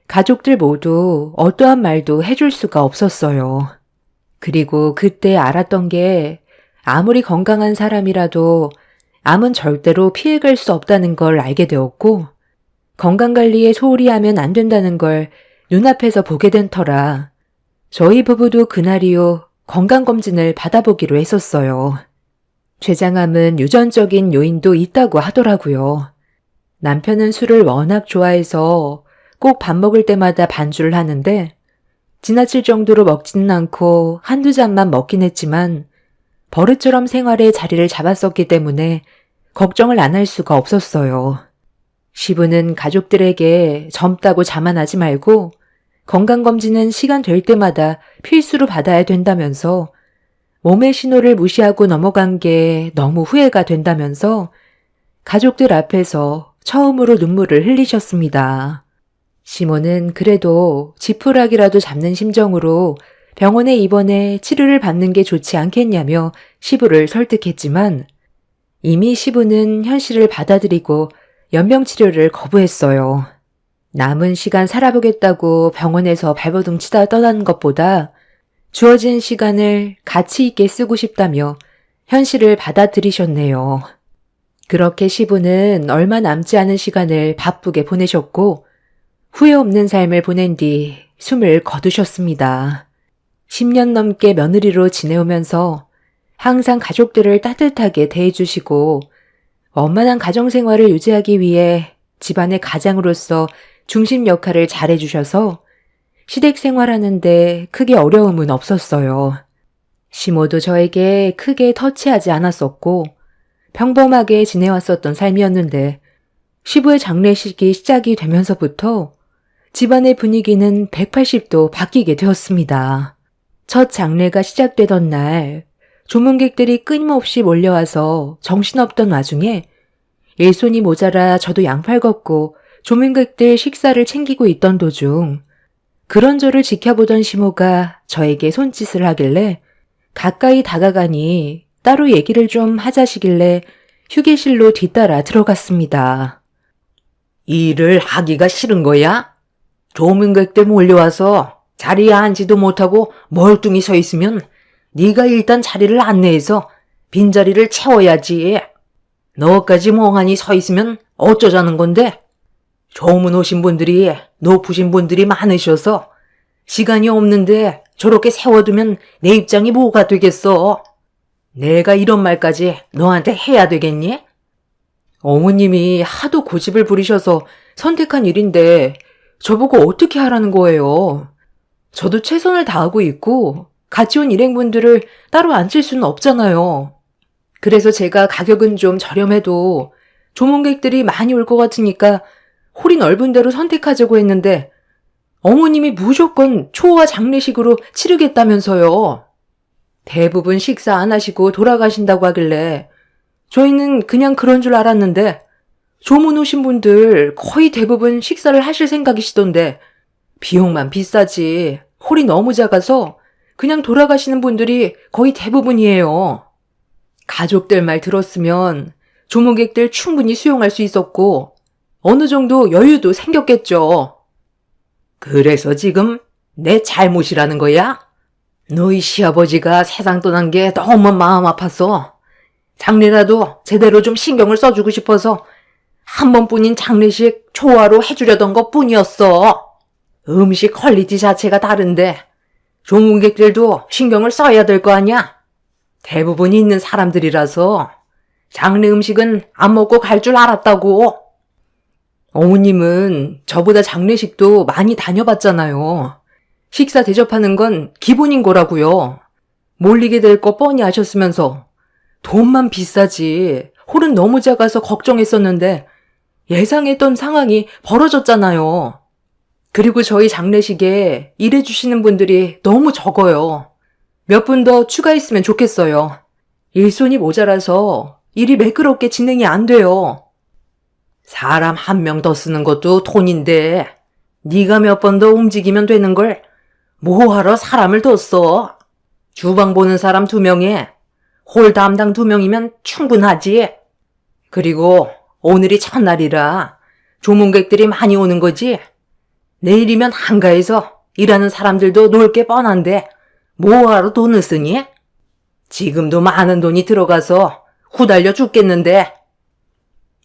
가족들 모두 어떠한 말도 해줄 수가 없었어요. 그리고 그때 알았던 게 아무리 건강한 사람이라도 암은 절대로 피해갈 수 없다는 걸 알게 되었고 건강관리에 소홀히 하면 안 된다는 걸 눈앞에서 보게 된 터라 저희 부부도 그날 이후 건강검진을 받아보기로 했었어요. 췌장암은 유전적인 요인도 있다고 하더라고요. 남편은 술을 워낙 좋아해서 꼭 밥 먹을 때마다 반주를 하는데 지나칠 정도로 먹지는 않고 한두 잔만 먹긴 했지만 버릇처럼 생활에 자리를 잡았었기 때문에 걱정을 안 할 수가 없었어요. 시부는 가족들에게 젊다고 자만하지 말고 건강검진은 시간 될 때마다 필수로 받아야 된다면서 몸의 신호를 무시하고 넘어간 게 너무 후회가 된다면서 가족들 앞에서 처음으로 눈물을 흘리셨습니다. 시모는 그래도 지푸라기라도 잡는 심정으로 병원에 입원해 치료를 받는 게 좋지 않겠냐며 시부를 설득했지만 이미 시부는 현실을 받아들이고 연명치료를 거부했어요. 남은 시간 살아보겠다고 병원에서 발버둥 치다 떠나는 것보다 주어진 시간을 가치 있게 쓰고 싶다며 현실을 받아들이셨네요. 그렇게 시부는 얼마 남지 않은 시간을 바쁘게 보내셨고 후회 없는 삶을 보낸 뒤 숨을 거두셨습니다. 10년 넘게 며느리로 지내오면서 항상 가족들을 따뜻하게 대해주시고 원만한 가정생활을 유지하기 위해 집안의 가장으로서 중심 역할을 잘해주셔서 시댁 생활하는데 크게 어려움은 없었어요. 시모도 저에게 크게 터치하지 않았었고 평범하게 지내왔었던 삶이었는데 시부의 장례식이 시작이 되면서부터 집안의 분위기는 180도 바뀌게 되었습니다. 첫 장례가 시작되던 날 조문객들이 끊임없이 몰려와서 정신없던 와중에 일손이 모자라 저도 양팔 걷고 조문객들 식사를 챙기고 있던 도중 그런 저를 지켜보던 시모가 저에게 손짓을 하길래 가까이 다가가니 따로 얘기를 좀 하자시길래 휴게실로 뒤따라 들어갔습니다. 일을 하기가 싫은 거야? 조문객들 몰려와서 자리에 앉지도 못하고 멀뚱히 서 있으면 네가 일단 자리를 안내해서 빈자리를 채워야지. 너까지 멍하니 서 있으면 어쩌자는 건데? 조문 오신 분들이 높으신 분들이 많으셔서 시간이 없는데 저렇게 세워두면 내 입장이 뭐가 되겠어? 내가 이런 말까지 너한테 해야 되겠니? 어머님이 하도 고집을 부리셔서 선택한 일인데 저보고 어떻게 하라는 거예요. 저도 최선을 다하고 있고 같이 온 일행분들을 따로 앉힐 수는 없잖아요. 그래서 제가 가격은 좀 저렴해도 조문객들이 많이 올 것 같으니까 홀이 넓은 데로 선택하자고 했는데 어머님이 무조건 초호화 장례식으로 치르겠다면서요. 대부분 식사 안 하시고 돌아가신다고 하길래 저희는 그냥 그런 줄 알았는데 조문 오신 분들 거의 대부분 식사를 하실 생각이시던데 비용만 비싸지 홀이 너무 작아서 그냥 돌아가시는 분들이 거의 대부분이에요. 가족들 말 들었으면 조문객들 충분히 수용할 수 있었고 어느 정도 여유도 생겼겠죠. 그래서 지금 내 잘못이라는 거야? 너희 시아버지가 세상 떠난 게 너무 마음 아파서 장례라도 제대로 좀 신경을 써주고 싶어서 한 번뿐인 장례식 초화로 해주려던 것 뿐이었어. 음식 퀄리티 자체가 다른데 조문객들도 신경을 써야 될 거 아니야? 대부분 있는 사람들이라서 장례 음식은 안 먹고 갈 줄 알았다고. 어머님은 저보다 장례식도 많이 다녀봤잖아요. 식사 대접하는 건 기본인 거라고요. 몰리게 될 거 뻔히 아셨으면서 돈만 비싸지 홀은 너무 작아서 걱정했었는데 예상했던 상황이 벌어졌잖아요. 그리고 저희 장례식에 일해주시는 분들이 너무 적어요. 몇 분 더 추가했으면 좋겠어요. 일손이 모자라서 일이 매끄럽게 진행이 안 돼요. 사람 한 명 더 쓰는 것도 돈인데 네가 몇 번 더 움직이면 되는 걸 뭐하러 사람을 더 써? 주방 보는 사람 2명에 홀 담당 2명이면 충분하지. 그리고 오늘이 첫날이라 조문객들이 많이 오는 거지. 내일이면 한가해서 일하는 사람들도 놀 게 뻔한데 뭐하러 돈을 쓰니? 지금도 많은 돈이 들어가서 후달려 죽겠는데.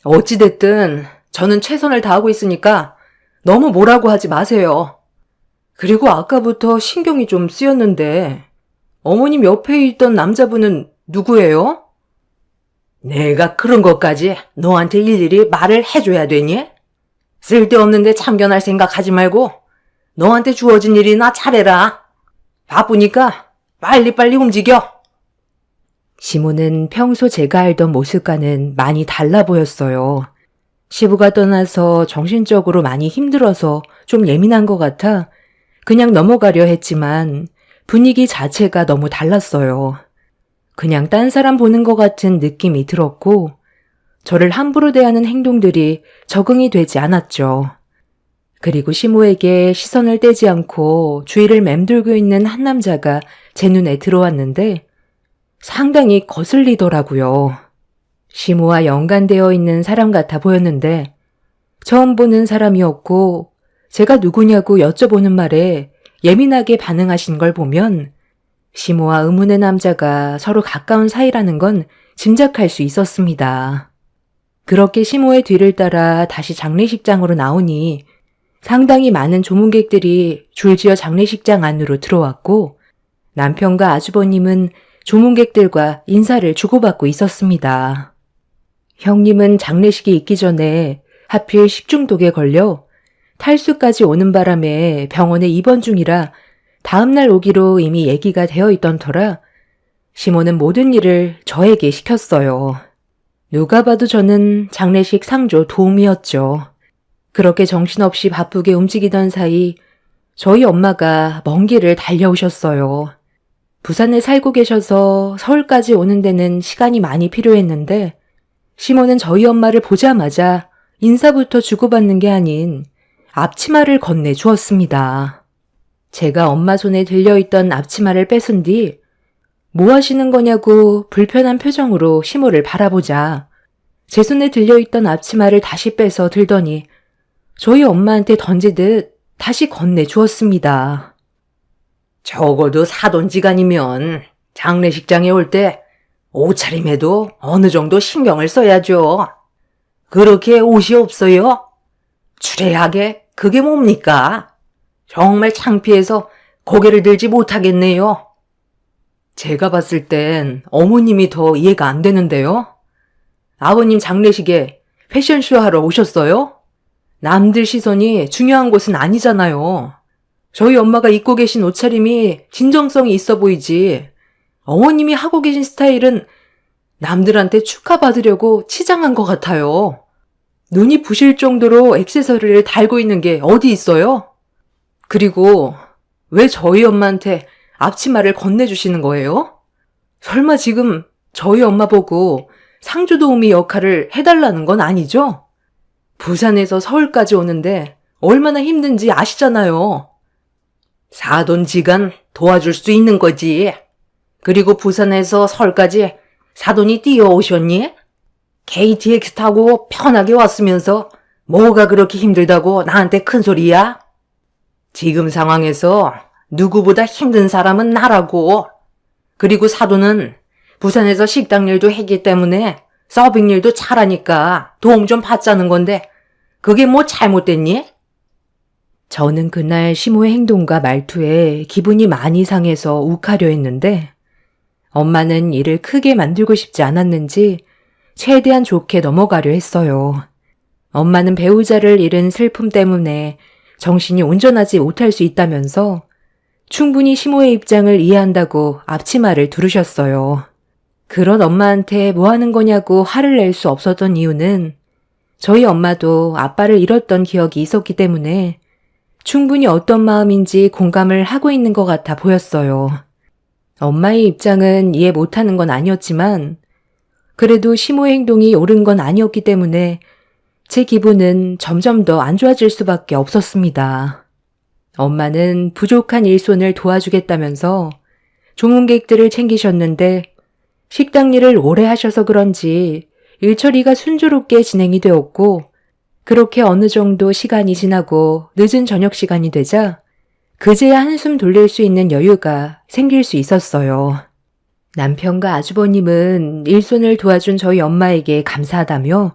어찌됐든 저는 최선을 다하고 있으니까 너무 뭐라고 하지 마세요. 그리고 아까부터 신경이 좀 쓰였는데 어머님 옆에 있던 남자분은 누구예요? 내가 그런 것까지 너한테 일일이 말을 해줘야 되니? 쓸데없는데 참견할 생각하지 말고 너한테 주어진 일이나 잘해라. 바쁘니까 빨리빨리 움직여. 시모는 평소 제가 알던 모습과는 많이 달라 보였어요. 시부가 떠나서 정신적으로 많이 힘들어서 좀 예민한 것 같아 그냥 넘어가려 했지만 분위기 자체가 너무 달랐어요. 그냥 딴 사람 보는 것 같은 느낌이 들었고 저를 함부로 대하는 행동들이 적응이 되지 않았죠. 그리고 시모에게 시선을 떼지 않고 주위를 맴돌고 있는 한 남자가 제 눈에 들어왔는데 상당히 거슬리더라고요. 시모와 연관되어 있는 사람 같아 보였는데 처음 보는 사람이었고 제가 누구냐고 여쭤보는 말에 예민하게 반응하신 걸 보면 시모와 의문의 남자가 서로 가까운 사이라는 건 짐작할 수 있었습니다. 그렇게 시모의 뒤를 따라 다시 장례식장으로 나오니 상당히 많은 조문객들이 줄지어 장례식장 안으로 들어왔고 남편과 아주버님은 조문객들과 인사를 주고받고 있었습니다. 형님은 장례식이 있기 전에 하필 식중독에 걸려 탈수까지 오는 바람에 병원에 입원 중이라 다음날 오기로 이미 얘기가 되어 있던 터라 시모는 모든 일을 저에게 시켰어요. 누가 봐도 저는 장례식 상조 도움이었죠. 그렇게 정신없이 바쁘게 움직이던 사이 저희 엄마가 먼 길을 달려오셨어요. 부산에 살고 계셔서 서울까지 오는 데는 시간이 많이 필요했는데 시모는 저희 엄마를 보자마자 인사부터 주고받는 게 아닌 앞치마를 건네주었습니다. 제가 엄마 손에 들려있던 앞치마를 뺏은 뒤 뭐 하시는 거냐고 불편한 표정으로 시모를 바라보자 제 손에 들려있던 앞치마를 다시 빼서 들더니 저희 엄마한테 던지듯 다시 건네주었습니다. 적어도 사돈지간이면 장례식장에 올 때 옷차림에도 어느 정도 신경을 써야죠. 그렇게 옷이 없어요? 추레하게 그게 뭡니까? 정말 창피해서 고개를 들지 못하겠네요. 제가 봤을 땐 어머님이 더 이해가 안 되는데요. 아버님 장례식에 패션쇼 하러 오셨어요? 남들 시선이 중요한 곳은 아니잖아요. 저희 엄마가 입고 계신 옷차림이 진정성이 있어 보이지. 어머님이 하고 계신 스타일은 남들한테 축하받으려고 치장한 것 같아요. 눈이 부실 정도로 액세서리를 달고 있는 게 어디 있어요? 그리고 왜 저희 엄마한테 앞치마를 건네주시는 거예요? 설마 지금 저희 엄마 보고 상주도우미 역할을 해달라는 건 아니죠? 부산에서 서울까지 오는데 얼마나 힘든지 아시잖아요. 사돈지간 도와줄 수 있는 거지. 그리고 부산에서 서울까지 사돈이 뛰어오셨니? KTX 타고 편하게 왔으면서 뭐가 그렇게 힘들다고 나한테 큰 소리야? 지금 상황에서 누구보다 힘든 사람은 나라고. 그리고 사돈은 부산에서 식당 일도 했기 때문에 서빙 일도 잘하니까 도움 좀 받자는 건데 그게 뭐 잘못됐니? 저는 그날 시모의 행동과 말투에 기분이 많이 상해서 욱하려 했는데 엄마는 일을 크게 만들고 싶지 않았는지 최대한 좋게 넘어가려 했어요. 엄마는 배우자를 잃은 슬픔 때문에 정신이 온전하지 못할 수 있다면서 충분히 시모의 입장을 이해한다고 앞치마를 두르셨어요. 그런 엄마한테 뭐 하는 거냐고 화를 낼 수 없었던 이유는 저희 엄마도 아빠를 잃었던 기억이 있었기 때문에 충분히 어떤 마음인지 공감을 하고 있는 것 같아 보였어요. 엄마의 입장은 이해 못하는 건 아니었지만 그래도 시모의 행동이 옳은 건 아니었기 때문에 제 기분은 점점 더 안 좋아질 수밖에 없었습니다. 엄마는 부족한 일손을 도와주겠다면서 조문객들을 챙기셨는데 식당 일을 오래 하셔서 그런지 일처리가 순조롭게 진행이 되었고 그렇게 어느 정도 시간이 지나고 늦은 저녁 시간이 되자 그제야 한숨 돌릴 수 있는 여유가 생길 수 있었어요. 남편과 아주버님은 일손을 도와준 저희 엄마에게 감사하다며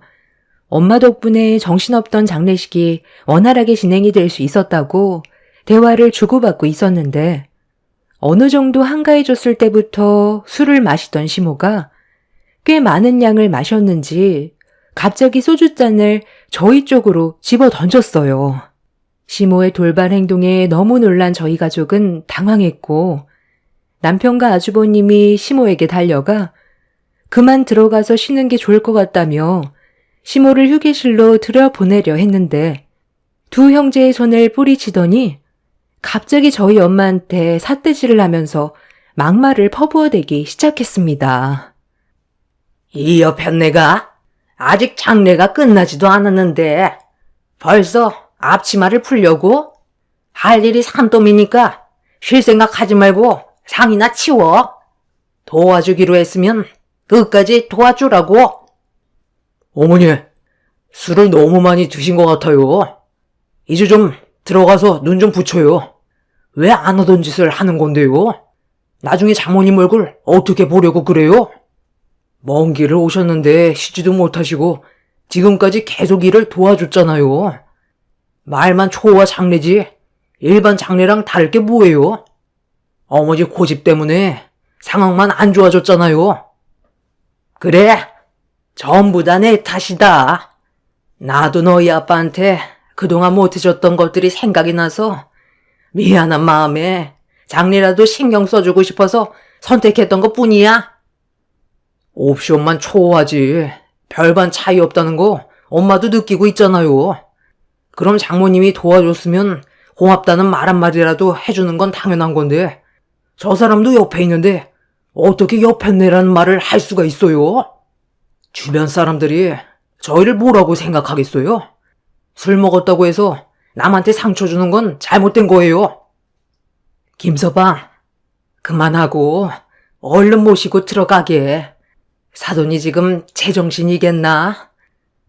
엄마 덕분에 정신없던 장례식이 원활하게 진행이 될 수 있었다고 대화를 주고받고 있었는데 어느 정도 한가해졌을 때부터 술을 마시던 시모가 꽤 많은 양을 마셨는지 갑자기 소주잔을 저희 쪽으로 집어 던졌어요. 시모의 돌발 행동에 너무 놀란 저희 가족은 당황했고 남편과 아주버님이 시모에게 달려가 그만 들어가서 쉬는 게 좋을 것 같다며 시모를 휴게실로 들여보내려 했는데 두 형제의 손을 뿌리치더니 갑자기 저희 엄마한테 삿대질을 하면서 막말을 퍼부어대기 시작했습니다. 이 여편네가 아직 장례가 끝나지도 않았는데 벌써 앞치마를 풀려고? 할 일이 산더미니까 쉴 생각 하지 말고 상이나 치워. 도와주기로 했으면 끝까지 도와주라고. 어머니, 술을 너무 많이 드신 것 같아요. 이제 좀 들어가서 눈 좀 붙여요. 왜 안 하던 짓을 하는 건데요? 나중에 장모님 얼굴 어떻게 보려고 그래요? 먼 길을 오셨는데 쉬지도 못하시고 지금까지 계속 일을 도와줬잖아요. 말만 초와 장례지 일반 장례랑 다를 게 뭐예요? 어머니 고집 때문에 상황만 안 좋아졌잖아요. 그래, 전부 다 내 탓이다. 나도 너희 아빠한테 그동안 못해줬던 것들이 생각이 나서 미안한 마음에 장례라도 신경 써주고 싶어서 선택했던 것 뿐이야. 옵션만 초호하지 별반 차이 없다는 거 엄마도 느끼고 있잖아요. 그럼 장모님이 도와줬으면 고맙다는 말 한마디라도 해주는 건 당연한 건데 저 사람도 옆에 있는데 어떻게 옆에 내라는 말을 할 수가 있어요? 주변 사람들이 저희를 뭐라고 생각하겠어요? 술 먹었다고 해서 남한테 상처 주는 건 잘못된 거예요. 김서방, 그만하고 얼른 모시고 들어가게. 사돈이 지금 제정신이겠나?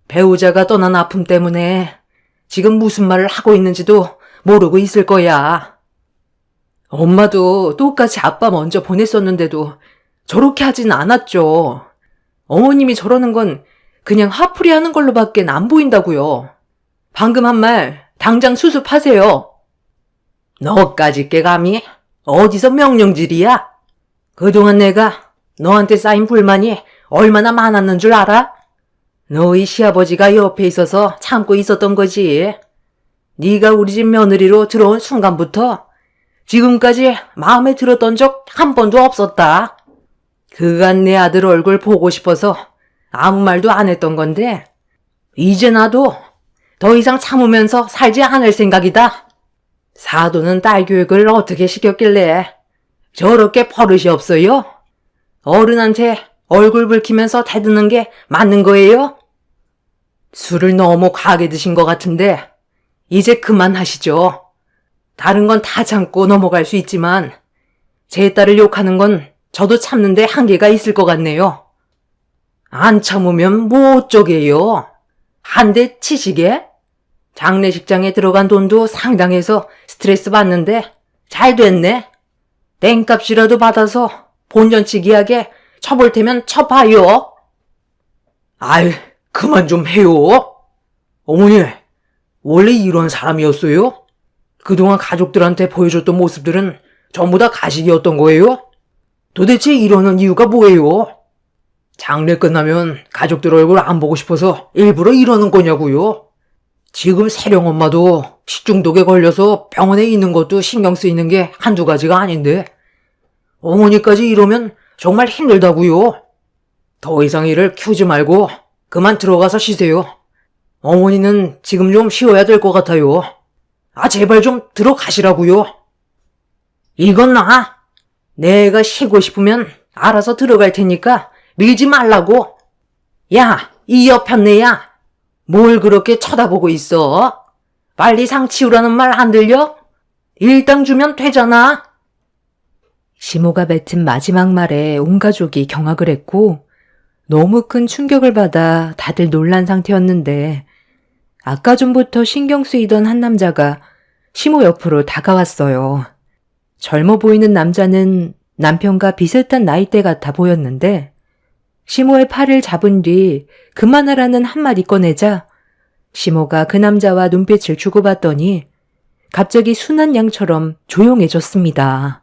배우자가 떠난 아픔 때문에 지금 무슨 말을 하고 있는지도 모르고 있을 거야. 엄마도 똑같이 아빠 먼저 보냈었는데도 저렇게 하진 않았죠. 어머님이 저러는 건 그냥 화풀이 하는 걸로밖엔 안 보인다고요. 방금 한 말 당장 수습하세요. 너까지 꽤 감히 어디서 명령질이야? 그동안 내가 너한테 쌓인 불만이 얼마나 많았는 줄 알아? 너희 시아버지가 옆에 있어서 참고 있었던 거지. 네가 우리 집 며느리로 들어온 순간부터 지금까지 마음에 들었던 적 한 번도 없었다. 그간 내 아들 얼굴 보고 싶어서 아무 말도 안 했던 건데 이제 나도 더 이상 참으면서 살지 않을 생각이다. 사돈은 딸 교육을 어떻게 시켰길래 저렇게 버릇이 없어요? 어른한테 얼굴 붉히면서 대드는 게 맞는 거예요? 술을 너무 과하게 드신 것 같은데 이제 그만하시죠. 다른 건 다 참고 넘어갈 수 있지만 제 딸을 욕하는 건 저도 참는데 한계가 있을 것 같네요. 안 참으면 뭐 어쩌게요? 한 대 치시게? 장례식장에 들어간 돈도 상당해서 스트레스 받는데 잘 됐네. 땡값이라도 받아서 본전치기하게 쳐볼 테면 쳐봐요. 아이, 그만 좀 해요. 어머니, 원래 이런 사람이었어요? 그동안 가족들한테 보여줬던 모습들은 전부 다 가식이었던 거예요? 도대체 이러는 이유가 뭐예요? 장례 끝나면 가족들 얼굴 안 보고 싶어서 일부러 이러는 거냐고요? 지금 세령 엄마도 식중독에 걸려서 병원에 있는 것도 신경 쓰이는 게 한두 가지가 아닌데 어머니까지 이러면 정말 힘들다고요. 더 이상 일을 키우지 말고 그만 들어가서 쉬세요. 어머니는 지금 좀 쉬어야 될 것 같아요. 아, 제발 좀 들어가시라고요. 이건 내가 쉬고 싶으면 알아서 들어갈 테니까 밀지 말라고. 야, 이 여편네야. 뭘 그렇게 쳐다보고 있어? 빨리 상 치우라는 말 안 들려? 일당 주면 되잖아. 시모가 뱉은 마지막 말에 온 가족이 경악을 했고 너무 큰 충격을 받아 다들 놀란 상태였는데 아까 전부터 신경 쓰이던 한 남자가 시모 옆으로 다가왔어요. 젊어 보이는 남자는 남편과 비슷한 나이대 같아 보였는데 시모의 팔을 잡은 뒤 그만하라는 한마디 꺼내자 시모가 그 남자와 눈빛을 주고받더니 갑자기 순한 양처럼 조용해졌습니다.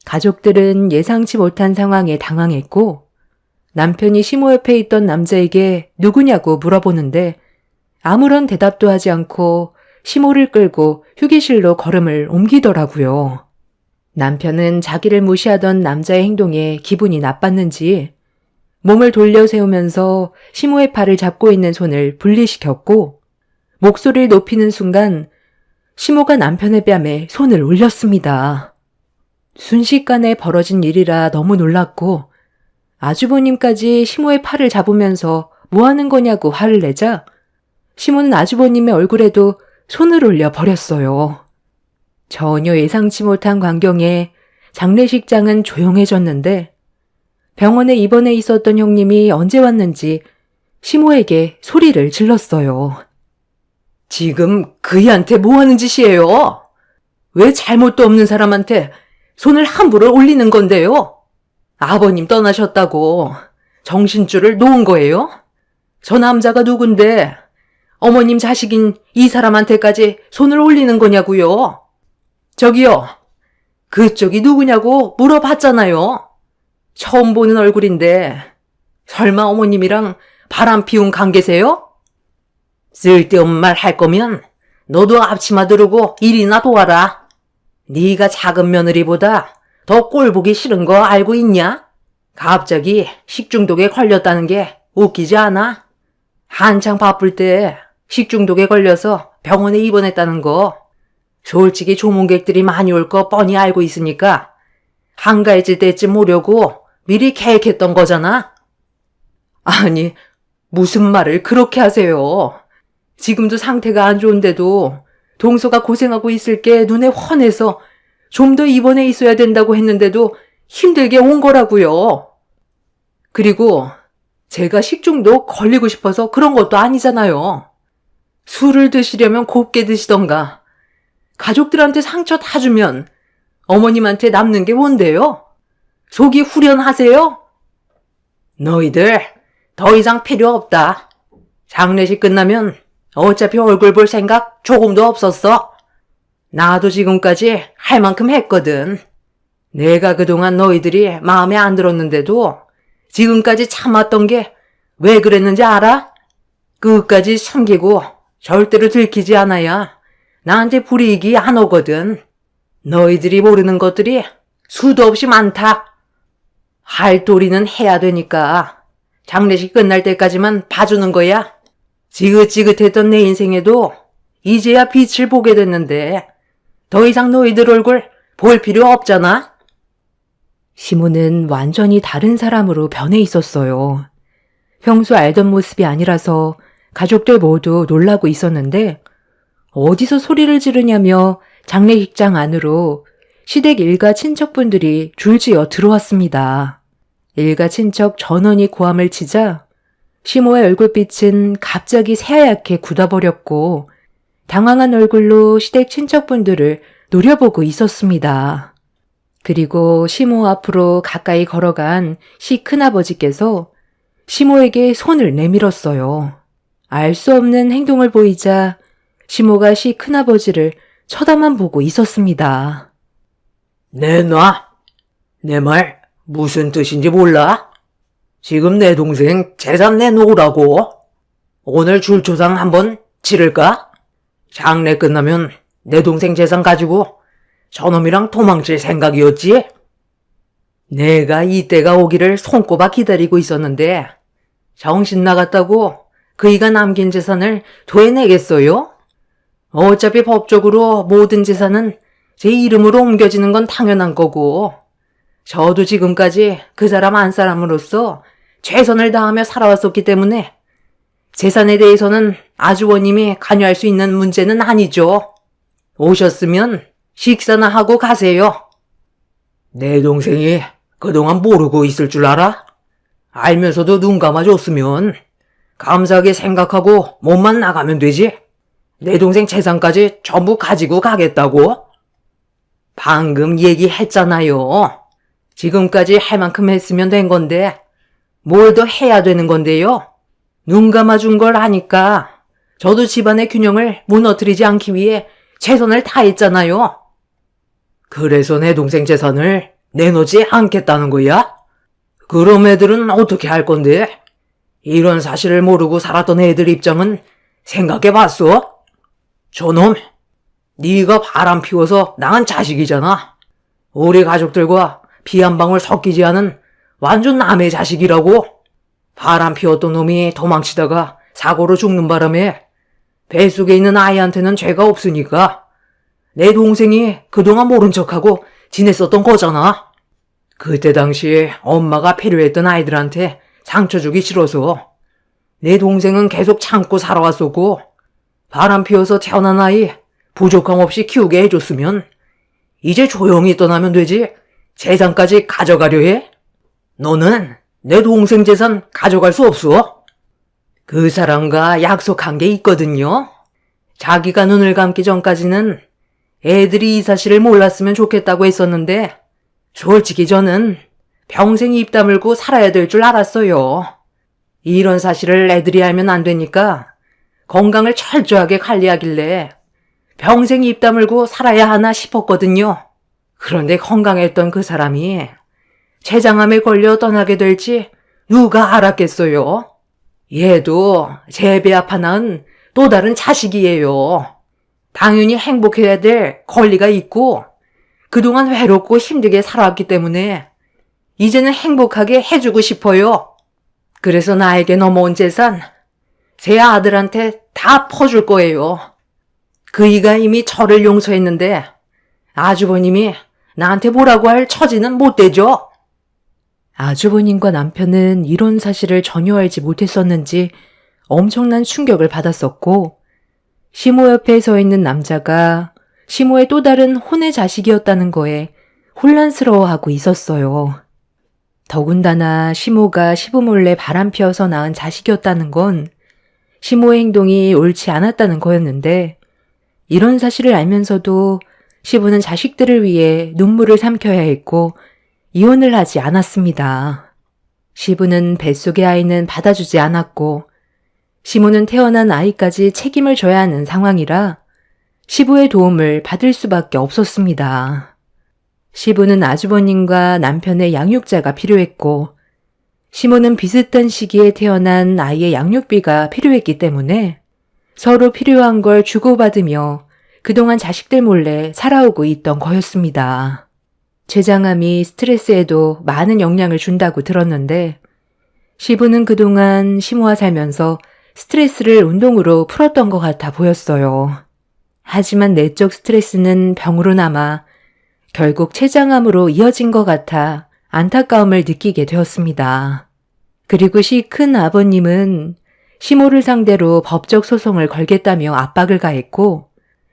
가족들은 예상치 못한 상황에 당황했고 남편이 시모 옆에 있던 남자에게 누구냐고 물어보는데 아무런 대답도 하지 않고 시모를 끌고 휴게실로 걸음을 옮기더라고요. 남편은 자기를 무시하던 남자의 행동에 기분이 나빴는지 몸을 돌려 세우면서 시모의 팔을 잡고 있는 손을 분리시켰고 목소리를 높이는 순간 시모가 남편의 뺨에 손을 올렸습니다. 순식간에 벌어진 일이라 너무 놀랐고 아주버님까지 시모의 팔을 잡으면서 뭐 하는 거냐고 화를 내자 시모는 아주버님의 얼굴에도 손을 올려 버렸어요. 전혀 예상치 못한 광경에 장례식장은 조용해졌는데 병원에 입원해 있었던 형님이 언제 왔는지 시모에게 소리를 질렀어요. 지금 그이한테 뭐 하는 짓이에요? 왜 잘못도 없는 사람한테 손을 함부로 올리는 건데요? 아버님 떠나셨다고 정신줄을 놓은 거예요? 저 남자가 누군데 어머님 자식인 이 사람한테까지 손을 올리는 거냐고요? 저기요, 그쪽이 누구냐고 물어봤잖아요. 처음 보는 얼굴인데 설마 어머님이랑 바람 피운 관계세요? 쓸데없는 말 할 거면 너도 앞치마 두르고 일이나 도와라. 네가 작은 며느리보다 더 꼴보기 싫은 거 알고 있냐? 갑자기 식중독에 걸렸다는 게 웃기지 않아? 한창 바쁠 때 식중독에 걸려서 병원에 입원했다는 거 솔직히 조문객들이 많이 올 거 뻔히 알고 있으니까 한가해질 때쯤 오려고 미리 계획했던 거잖아. 아니, 무슨 말을 그렇게 하세요. 지금도 상태가 안 좋은데도 동서가 고생하고 있을 게 눈에 훤해서 좀 더 입원해 있어야 된다고 했는데도 힘들게 온 거라고요. 그리고 제가 식중독 걸리고 싶어서 그런 것도 아니잖아요. 술을 드시려면 곱게 드시던가. 가족들한테 상처 다 주면 어머님한테 남는 게 뭔데요? 속이 후련하세요? 너희들 더 이상 필요 없다. 장례식 끝나면 어차피 얼굴 볼 생각 조금도 없었어. 나도 지금까지 할 만큼 했거든. 내가 그동안 너희들이 마음에 안 들었는데도 지금까지 참았던 게 왜 그랬는지 알아? 끝까지 숨기고 절대로 들키지 않아야 나한테 불이익이 안 오거든. 너희들이 모르는 것들이 수도 없이 많다. 할 도리는 해야 되니까 장례식 끝날 때까지만 봐주는 거야. 지긋지긋했던 내 인생에도 이제야 빛을 보게 됐는데 더 이상 너희들 얼굴 볼 필요 없잖아. 시모는 완전히 다른 사람으로 변해 있었어요. 평소 알던 모습이 아니라서 가족들 모두 놀라고 있었는데 어디서 소리를 지르냐며 장례식장 안으로 시댁 일가 친척분들이 줄지어 들어왔습니다. 일가 친척 전원이 고함을 치자 시모의 얼굴빛은 갑자기 새하얗게 굳어버렸고 당황한 얼굴로 시댁 친척분들을 노려보고 있었습니다. 그리고 시모 앞으로 가까이 걸어간 시 큰아버지께서 시모에게 손을 내밀었어요. 알 수 없는 행동을 보이자 시모가 시 큰아버지를 쳐다만 보고 있었습니다. 내놔. 내 말 무슨 뜻인지 몰라? 지금 내 동생 재산 내놓으라고. 오늘 줄초상 한번 치를까? 장례 끝나면 내 동생 재산 가지고 저놈이랑 도망칠 생각이었지? 내가 이때가 오기를 손꼽아 기다리고 있었는데 정신 나갔다고 그이가 남긴 재산을 되내겠어요? 어차피 법적으로 모든 재산은 제 이름으로 옮겨지는 건 당연한 거고 저도 지금까지 그 사람 한 사람으로서 최선을 다하며 살아왔었기 때문에 재산에 대해서는 아주버님이 관여할 수 있는 문제는 아니죠. 오셨으면 식사나 하고 가세요. 내 동생이 그동안 모르고 있을 줄 알아? 알면서도 눈 감아줬으면 감사하게 생각하고 몸만 나가면 되지. 내 동생 재산까지 전부 가지고 가겠다고? 방금 얘기했잖아요. 지금까지 할 만큼 했으면 된 건데 뭘 더 해야 되는 건데요. 눈 감아준 걸 아니까 저도 집안의 균형을 무너뜨리지 않기 위해 최선을 다했잖아요. 그래서 내 동생 재산을 내놓지 않겠다는 거야? 그럼 애들은 어떻게 할 건데? 이런 사실을 모르고 살았던 애들 입장은 생각해봤어? 저놈, 네가 바람 피워서 낳은 자식이잖아. 우리 가족들과 피 한 방울 섞이지 않은 완전 남의 자식이라고. 바람 피웠던 놈이 도망치다가 사고로 죽는 바람에 뱃속에 있는 아이한테는 죄가 없으니까 내 동생이 그동안 모른 척하고 지냈었던 거잖아. 그때 당시에 엄마가 필요했던 아이들한테 상처 주기 싫어서 내 동생은 계속 참고 살아왔었고 바람 피워서 태어난 아이 부족함 없이 키우게 해줬으면 이제 조용히 떠나면 되지 재산까지 가져가려 해? 너는 내 동생 재산 가져갈 수 없어. 그 사람과 약속한 게 있거든요. 자기가 눈을 감기 전까지는 애들이 이 사실을 몰랐으면 좋겠다고 했었는데 솔직히 저는 평생 입 다물고 살아야 될 줄 알았어요. 이런 사실을 애들이 알면 안 되니까 건강을 철저하게 관리하길래 평생 입 다물고 살아야 하나 싶었거든요. 그런데 건강했던 그 사람이 췌장암에 걸려 떠나게 될지 누가 알았겠어요? 얘도 제 배 아파 낳은 또 다른 자식이에요. 당연히 행복해야 될 권리가 있고 그동안 외롭고 힘들게 살아왔기 때문에 이제는 행복하게 해주고 싶어요. 그래서 나에게 넘어온 재산 제 아들한테 다 퍼줄 거예요. 그이가 이미 저를 용서했는데 아주버님이 나한테 뭐라고 할 처지는 못 되죠. 아주버님과 남편은 이런 사실을 전혀 알지 못했었는지 엄청난 충격을 받았었고, 시모 옆에 서 있는 남자가 시모의 또 다른 혼의 자식이었다는 거에 혼란스러워하고 있었어요. 더군다나 시모가 시부 몰래 바람 피워서 낳은 자식이었다는 건 시모의 행동이 옳지 않았다는 거였는데, 이런 사실을 알면서도 시부는 자식들을 위해 눈물을 삼켜야 했고 이혼을 하지 않았습니다. 시부는 뱃속의 아이는 받아주지 않았고 시모는 태어난 아이까지 책임을 져야 하는 상황이라 시부의 도움을 받을 수밖에 없었습니다. 시부는 아주버님과 남편의 양육자가 필요했고 시모는 비슷한 시기에 태어난 아이의 양육비가 필요했기 때문에 서로 필요한 걸 주고받으며 그동안 자식들 몰래 살아오고 있던 거였습니다. 췌장암이 스트레스에도 많은 영향을 준다고 들었는데 시부는 그동안 시모와 살면서 스트레스를 운동으로 풀었던 것 같아 보였어요. 하지만 내적 스트레스는 병으로 남아 결국 췌장암으로 이어진 것 같아 안타까움을 느끼게 되었습니다. 그리고 시 큰 아버님은 시모를 상대로 법적 소송을 걸겠다며 압박을 가했고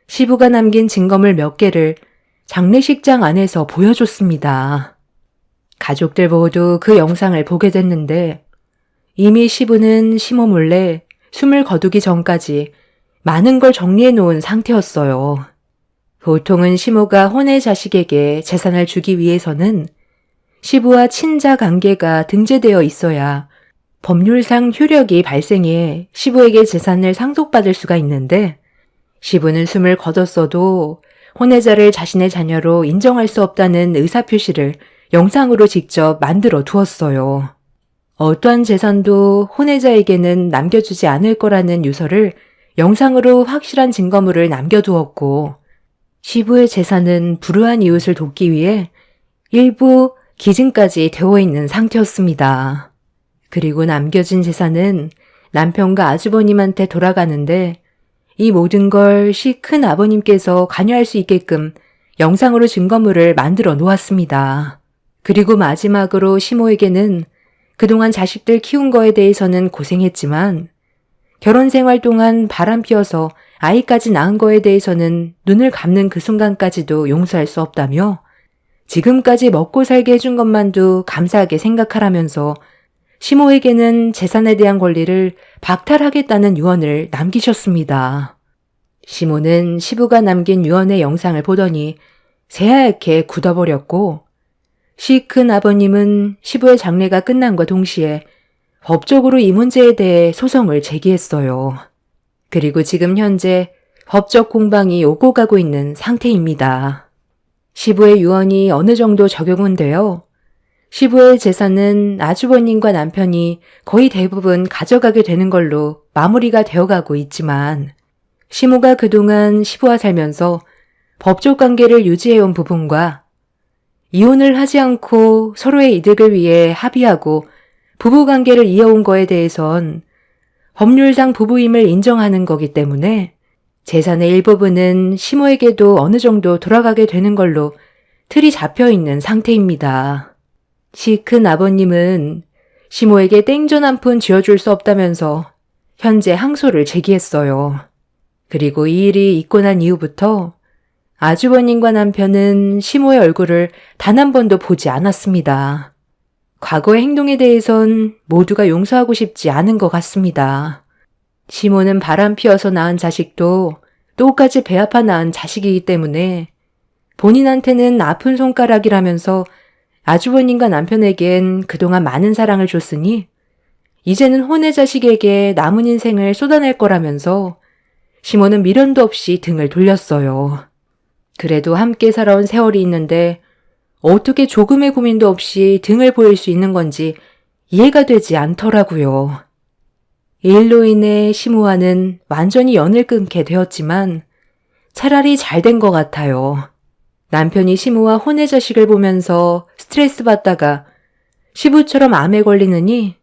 시부가 남긴 증거물 몇 개를 장례식장 안에서 보여줬습니다. 가족들 모두 그 영상을 보게 됐는데 이미 시부는 시모 몰래 숨을 거두기 전까지 많은 걸 정리해 놓은 상태였어요. 보통은 시모가 혼의 자식에게 재산을 주기 위해서는 시부와 친자 관계가 등재되어 있어야 법률상 효력이 발생해 시부에게 재산을 상속받을 수가 있는데 시부는 숨을 거뒀어도 혼외자를 자신의 자녀로 인정할 수 없다는 의사표시를 영상으로 직접 만들어 두었어요. 어떠한 재산도 혼외자에게는 남겨주지 않을 거라는 유서를 영상으로 확실한 증거물을 남겨두었고 시부의 재산은 불우한 이웃을 돕기 위해 일부 기증까지 되어 있는 상태였습니다. 그리고 남겨진 재산은 남편과 아주버님한테 돌아가는데 이 모든 걸 시 큰 아버님께서 관여할 수 있게끔 영상으로 증거물을 만들어 놓았습니다. 그리고 마지막으로 시모에게는 그동안 자식들 키운 거에 대해서는 고생했지만 결혼 생활 동안 바람 피워서 아이까지 낳은 거에 대해서는 눈을 감는 그 순간까지도 용서할 수 없다며 지금까지 먹고 살게 해준 것만도 감사하게 생각하라면서 시모에게는 재산에 대한 권리를 박탈하겠다는 유언을 남기셨습니다. 시모는 시부가 남긴 유언의 영상을 보더니 새하얗게 굳어버렸고 시 큰 아버님은 시부의 장례가 끝난과 동시에 법적으로 이 문제에 대해 소송을 제기했어요. 그리고 지금 현재 법적 공방이 오고 가고 있는 상태입니다. 시부의 유언이 어느 정도 적용은 되어 시부의 재산은 아주버님과 남편이 거의 대부분 가져가게 되는 걸로 마무리가 되어가고 있지만 시모가 그동안 시부와 살면서 법적 관계를 유지해온 부분과 이혼을 하지 않고 서로의 이득을 위해 합의하고 부부관계를 이어온 거에 대해선 법률상 부부임을 인정하는 거기 때문에 재산의 일부분은 시모에게도 어느 정도 돌아가게 되는 걸로 틀이 잡혀 있는 상태입니다. 시 큰 아버님은 시모에게 땡전 한 푼 쥐어줄 수 없다면서 현재 항소를 제기했어요. 그리고 이 일이 있고 난 이후부터 아주버님과 남편은 시모의 얼굴을 단 한 번도 보지 않았습니다. 과거의 행동에 대해선 모두가 용서하고 싶지 않은 것 같습니다. 시모는 바람 피워서 낳은 자식도 똑같이 배 아파 낳은 자식이기 때문에 본인한테는 아픈 손가락이라면서 아주버님과 남편에겐 그동안 많은 사랑을 줬으니 이제는 혼의 자식에게 남은 인생을 쏟아낼 거라면서 시모는 미련도 없이 등을 돌렸어요. 그래도 함께 살아온 세월이 있는데 어떻게 조금의 고민도 없이 등을 보일 수 있는 건지 이해가 되지 않더라고요. 이 일로 인해 시모와는 완전히 연을 끊게 되었지만 차라리 잘 된 것 같아요. 남편이 시모와 혼의 자식을 보면서 스트레스 받다가 시부처럼 암에 걸리느니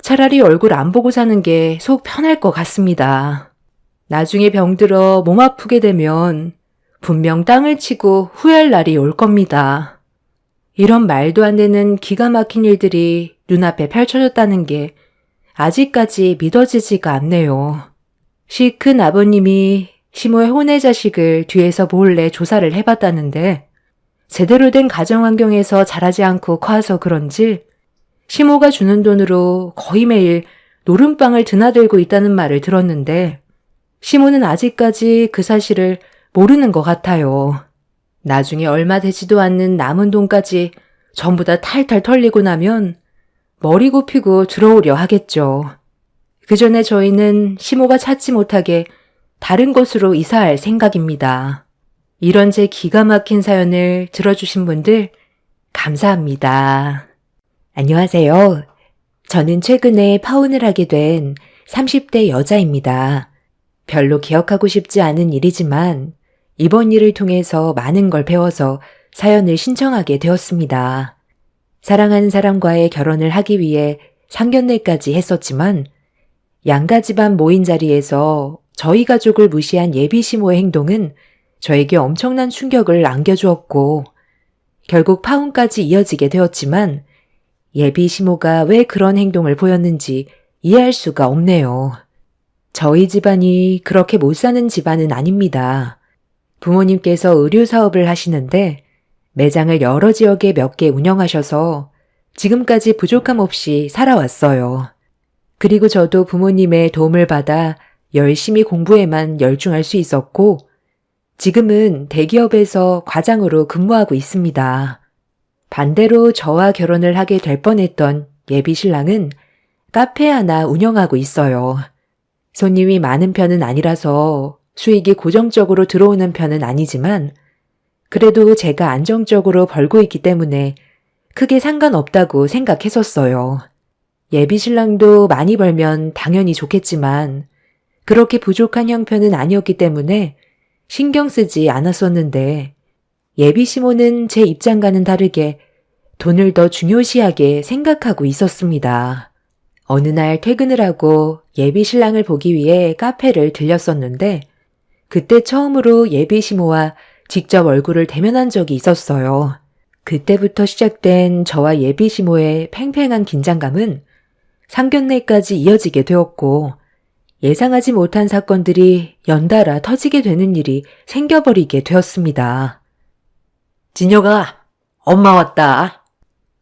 차라리 얼굴 안 보고 사는 게 속 편할 것 같습니다. 나중에 병들어 몸 아프게 되면 분명 땅을 치고 후회할 날이 올 겁니다. 이런 말도 안 되는 기가 막힌 일들이 눈앞에 펼쳐졌다는 게 아직까지 믿어지지가 않네요. 시 큰 아버님이 시모의 혼의 자식을 뒤에서 몰래 조사를 해봤다는데 제대로 된 가정 환경에서 자라지 않고 커서 그런지 시모가 주는 돈으로 거의 매일 노름빵을 드나들고 있다는 말을 들었는데 시모는 아직까지 그 사실을 모르는 것 같아요. 나중에 얼마 되지도 않는 남은 돈까지 전부 다 탈탈 털리고 나면 머리 굽히고 들어오려 하겠죠. 그 전에 저희는 시모가 찾지 못하게 다른 곳으로 이사할 생각입니다. 이런 제 기가 막힌 사연을 들어주신 분들 감사합니다. 안녕하세요. 저는 최근에 파혼을 하게 된 30대 여자입니다. 별로 기억하고 싶지 않은 일이지만 이번 일을 통해서 많은 걸 배워서 사연을 신청하게 되었습니다. 사랑하는 사람과의 결혼을 하기 위해 상견례까지 했었지만 양가 집안 모인 자리에서 저희 가족을 무시한 예비 시모의 행동은 저에게 엄청난 충격을 안겨주었고 결국 파혼까지 이어지게 되었지만 예비 시모가 왜 그런 행동을 보였는지 이해할 수가 없네요. 저희 집안이 그렇게 못 사는 집안은 아닙니다. 부모님께서 의류 사업을 하시는데 매장을 여러 지역에 몇 개 운영하셔서 지금까지 부족함 없이 살아왔어요. 그리고 저도 부모님의 도움을 받아 열심히 공부에만 열중할 수 있었고 지금은 대기업에서 과장으로 근무하고 있습니다. 반대로 저와 결혼을 하게 될 뻔했던 예비 신랑은 카페 하나 운영하고 있어요. 손님이 많은 편은 아니라서 수익이 고정적으로 들어오는 편은 아니지만 그래도 제가 안정적으로 벌고 있기 때문에 크게 상관없다고 생각했었어요. 예비 신랑도 많이 벌면 당연히 좋겠지만 그렇게 부족한 형편은 아니었기 때문에 신경 쓰지 않았었는데 예비 시모는 제 입장과는 다르게 돈을 더 중요시하게 생각하고 있었습니다. 어느 날 퇴근을 하고 예비 신랑을 보기 위해 카페를 들렸었는데 그때 처음으로 예비 시모와 직접 얼굴을 대면한 적이 있었어요. 그때부터 시작된 저와 예비 시모의 팽팽한 긴장감은 상견례까지 이어지게 되었고 예상하지 못한 사건들이 연달아 터지게 되는 일이 생겨버리게 되었습니다. 진혁아, 엄마 왔다.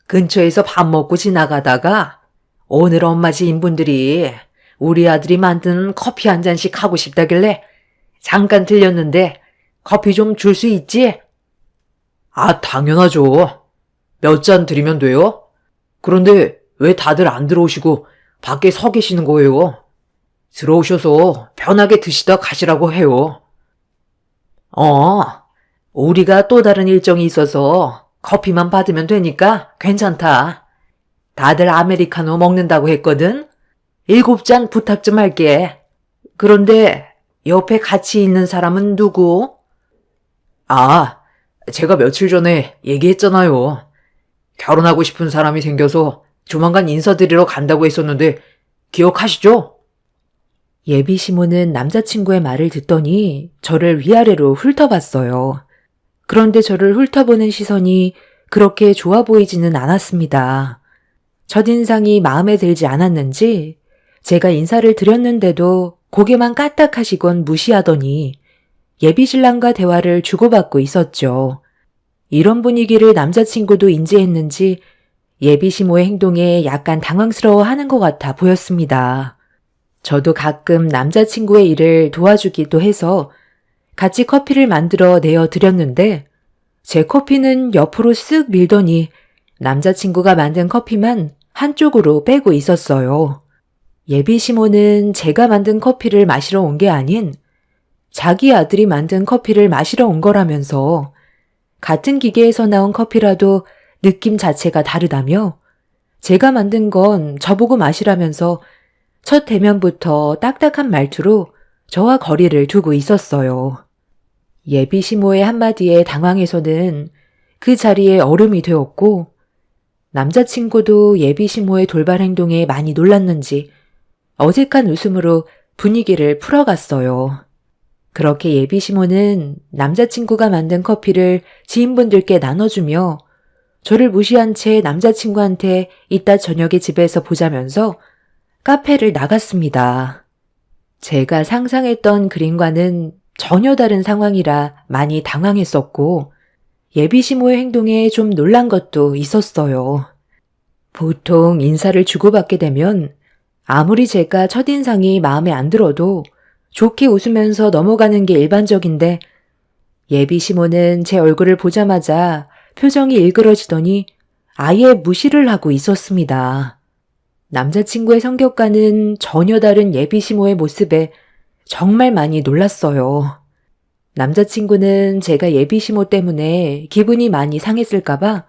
근처에서 밥 먹고 지나가다가 오늘 엄마 지인분들이 우리 아들이 만드는 커피 한 잔씩 하고 싶다길래 잠깐 들렸는데 커피 좀 줄 수 있지? 아, 당연하죠. 몇 잔 드리면 돼요? 그런데 왜 다들 안 들어오시고 밖에 서 계시는 거예요? 들어오셔서 편하게 드시다 가시라고 해요. 우리가 또 다른 일정이 있어서 커피만 받으면 되니까 괜찮다. 다들 아메리카노 먹는다고 했거든? 7잔 부탁 좀 할게. 그런데 옆에 같이 있는 사람은 누구? 아, 제가 며칠 전에 얘기했잖아요. 결혼하고 싶은 사람이 생겨서 조만간 인사드리러 간다고 했었는데 기억하시죠? 예비 시모는 남자친구의 말을 듣더니 저를 위아래로 훑어봤어요. 그런데 저를 훑어보는 시선이 그렇게 좋아 보이지는 않았습니다. 첫인상이 마음에 들지 않았는지 제가 인사를 드렸는데도 고개만 까딱하시곤 무시하더니 예비 신랑과 대화를 주고받고 있었죠. 이런 분위기를 남자친구도 인지했는지 예비 시모의 행동에 약간 당황스러워하는 것 같아 보였습니다. 저도 가끔 남자친구의 일을 도와주기도 해서 같이 커피를 만들어 내어드렸는데 제 커피는 옆으로 쓱 밀더니 남자친구가 만든 커피만 한쪽으로 빼고 있었어요. 예비 시모는 제가 만든 커피를 마시러 온 게 아닌 자기 아들이 만든 커피를 마시러 온 거라면서 같은 기계에서 나온 커피라도 느낌 자체가 다르다며 제가 만든 건 저보고 마시라면서 첫 대면부터 딱딱한 말투로 저와 거리를 두고 있었어요. 예비 시모의 한마디에 당황해서는 그 자리에 얼음이 되었고 남자친구도 예비 시모의 돌발 행동에 많이 놀랐는지 어색한 웃음으로 분위기를 풀어갔어요. 그렇게 예비 시모는 남자친구가 만든 커피를 지인분들께 나눠주며 저를 무시한 채 남자친구한테 이따 저녁에 집에서 보자면서 카페를 나갔습니다. 제가 상상했던 그림과는 전혀 다른 상황이라 많이 당황했었고 예비 시모의 행동에 좀 놀란 것도 있었어요. 보통 인사를 주고받게 되면 아무리 제가 첫인상이 마음에 안 들어도 좋게 웃으면서 넘어가는 게 일반적인데 예비 시모는 제 얼굴을 보자마자 표정이 일그러지더니 아예 무시를 하고 있었습니다. 남자친구의 성격과는 전혀 다른 예비 시모의 모습에 정말 많이 놀랐어요. 남자친구는 제가 예비 시모 때문에 기분이 많이 상했을까봐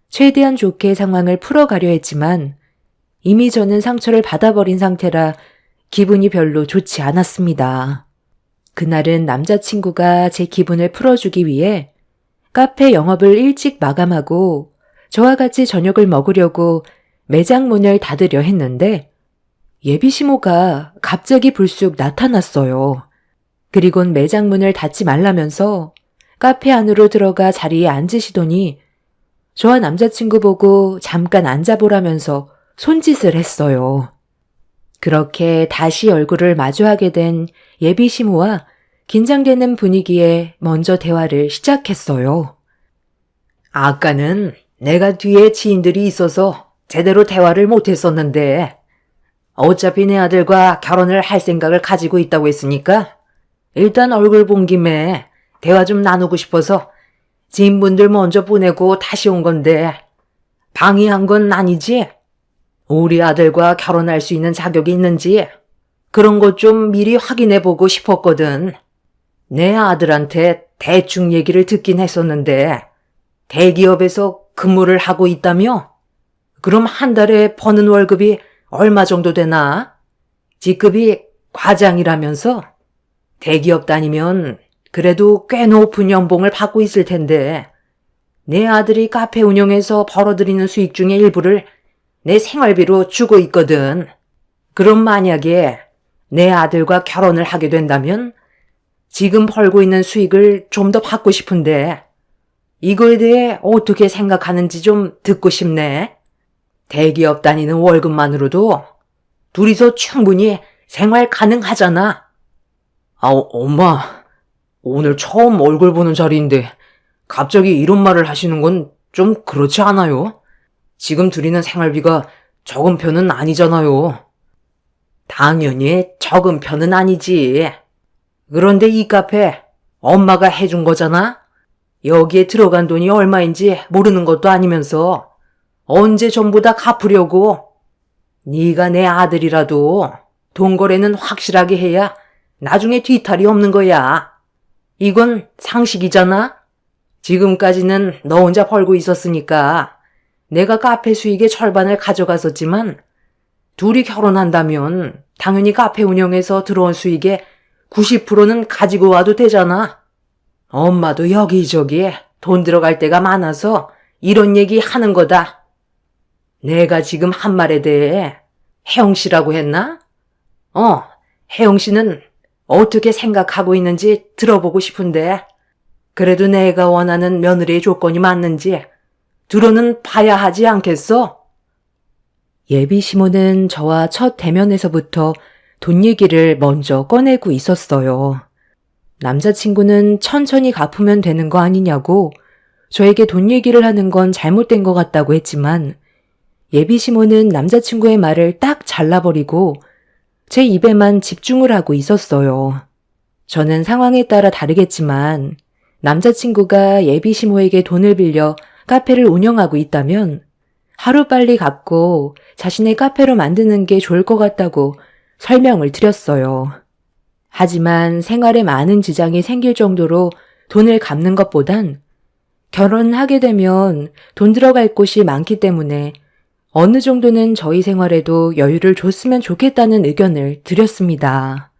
최대한 좋게 상황을 풀어가려 했지만 이미 저는 상처를 받아버린 상태라 기분이 별로 좋지 않았습니다. 그날은 남자친구가 제 기분을 풀어주기 위해 카페 영업을 일찍 마감하고 저와 같이 저녁을 먹으려고 매장 문을 닫으려 했는데 예비 시모가 갑자기 불쑥 나타났어요. 그리곤 매장 문을 닫지 말라면서 카페 안으로 들어가 자리에 앉으시더니 저와 남자친구 보고 잠깐 앉아보라면서 손짓을 했어요. 그렇게 다시 얼굴을 마주하게 된 예비 시모와 긴장되는 분위기에 먼저 대화를 시작했어요. 아까는 내가 뒤에 지인들이 있어서 제대로 대화를 못했었는데 어차피 내 아들과 결혼을 할 생각을 가지고 있다고 했으니까 일단 얼굴 본 김에 대화 좀 나누고 싶어서 지인분들 먼저 보내고 다시 온 건데 방해한 건 아니지? 우리 아들과 결혼할 수 있는 자격이 있는지 그런 것 좀 미리 확인해 보고 싶었거든. 내 아들한테 대충 얘기를 듣긴 했었는데 대기업에서 근무를 하고 있다며? 그럼 한 달에 버는 월급이 얼마 정도 되나? 직급이 과장이라면서? 대기업 다니면 그래도 꽤 높은 연봉을 받고 있을 텐데 내 아들이 카페 운영해서 벌어들이는 수익 중에 일부를 내 생활비로 주고 있거든. 그럼 만약에 내 아들과 결혼을 하게 된다면 지금 벌고 있는 수익을 좀 더 받고 싶은데 이거에 대해 어떻게 생각하는지 좀 듣고 싶네. 대기업 다니는 월급만으로도 둘이서 충분히 생활 가능하잖아. 엄마, 오늘 처음 얼굴 보는 자리인데 갑자기 이런 말을 하시는 건 좀 그렇지 않아요? 지금 드리는 생활비가 적은 편은 아니잖아요. 당연히 적은 편은 아니지. 그런데 이 카페 엄마가 해준 거잖아? 여기에 들어간 돈이 얼마인지 모르는 것도 아니면서 언제 전부 다 갚으려고. 네가 내 아들이라도 돈 거래는 확실하게 해야 나중에 뒤탈이 없는 거야. 이건 상식이잖아? 지금까지는 너 혼자 벌고 있었으니까 내가 카페 수익의 절반을 가져갔었지만 둘이 결혼한다면 당연히 카페 운영에서 들어온 수익의 90%는 가지고 와도 되잖아. 엄마도 여기저기 돈 들어갈 때가 많아서 이런 얘기 하는 거다. 내가 지금 한 말에 대해 혜영 씨라고 했나? 혜영 씨는 어떻게 생각하고 있는지 들어보고 싶은데 그래도 내가 원하는 며느리의 조건이 맞는지 들어는 봐야 하지 않겠어? 예비 시모는 저와 첫 대면에서부터 돈 얘기를 먼저 꺼내고 있었어요. 남자친구는 천천히 갚으면 되는 거 아니냐고 저에게 돈 얘기를 하는 건 잘못된 것 같다고 했지만 예비 시모는 남자친구의 말을 딱 잘라버리고 제 입에만 집중을 하고 있었어요. 저는 상황에 따라 다르겠지만 남자친구가 예비 시모에게 돈을 빌려 카페를 운영하고 있다면 하루빨리 갚고 자신의 카페로 만드는 게 좋을 것 같다고 설명을 드렸어요. 하지만 생활에 많은 지장이 생길 정도로 돈을 갚는 것보단 결혼하게 되면 돈 들어갈 곳이 많기 때문에 어느 정도는 저희 생활에도 여유를 줬으면 좋겠다는 의견을 드렸습니다.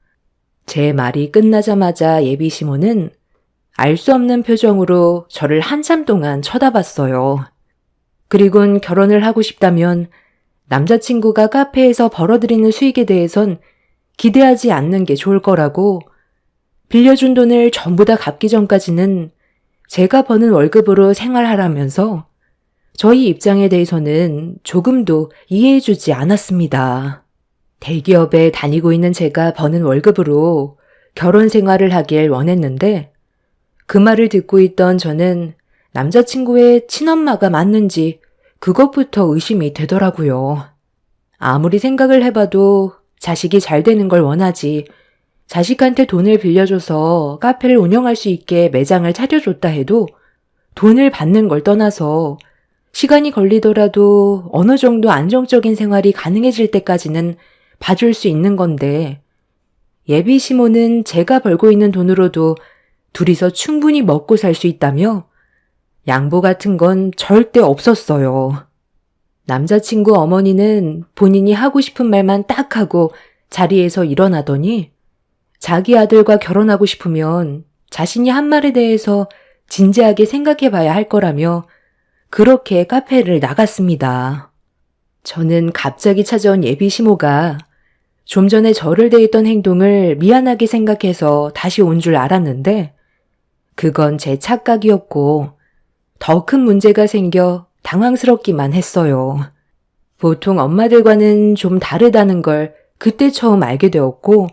제 말이 끝나자마자 예비 시모는 알 수 없는 표정으로 저를 한참 동안 쳐다봤어요. 그리곤 결혼을 하고 싶다면 남자친구가 카페에서 벌어들이는 수익에 대해선 기대하지 않는 게 좋을 거라고, 빌려준 돈을 전부 다 갚기 전까지는 제가 버는 월급으로 생활하라면서 저희 입장에 대해서는 조금도 이해해주지 않았습니다. 대기업에 다니고 있는 제가 버는 월급으로 결혼 생활을 하길 원했는데 그 말을 듣고 있던 저는 남자친구의 친엄마가 맞는지 그것부터 의심이 되더라고요. 아무리 생각을 해봐도 자식이 잘 되는 걸 원하지, 자식한테 돈을 빌려줘서 카페를 운영할 수 있게 매장을 차려줬다 해도 돈을 받는 걸 떠나서 시간이 걸리더라도 어느 정도 안정적인 생활이 가능해질 때까지는 봐줄 수 있는 건데, 예비 시모는 제가 벌고 있는 돈으로도 둘이서 충분히 먹고 살 수 있다며 양보 같은 건 절대 없었어요. 남자친구 어머니는 본인이 하고 싶은 말만 딱 하고 자리에서 일어나더니 자기 아들과 결혼하고 싶으면 자신이 한 말에 대해서 진지하게 생각해 봐야 할 거라며 그렇게 카페를 나갔습니다. 저는 갑자기 찾아온 예비 시모가 좀 전에 저를 대했던 행동을 미안하게 생각해서 다시 온 줄 알았는데 그건 제 착각이었고 더 큰 문제가 생겨 당황스럽기만 했어요. 보통 엄마들과는 좀 다르다는 걸 그때 처음 알게 되었고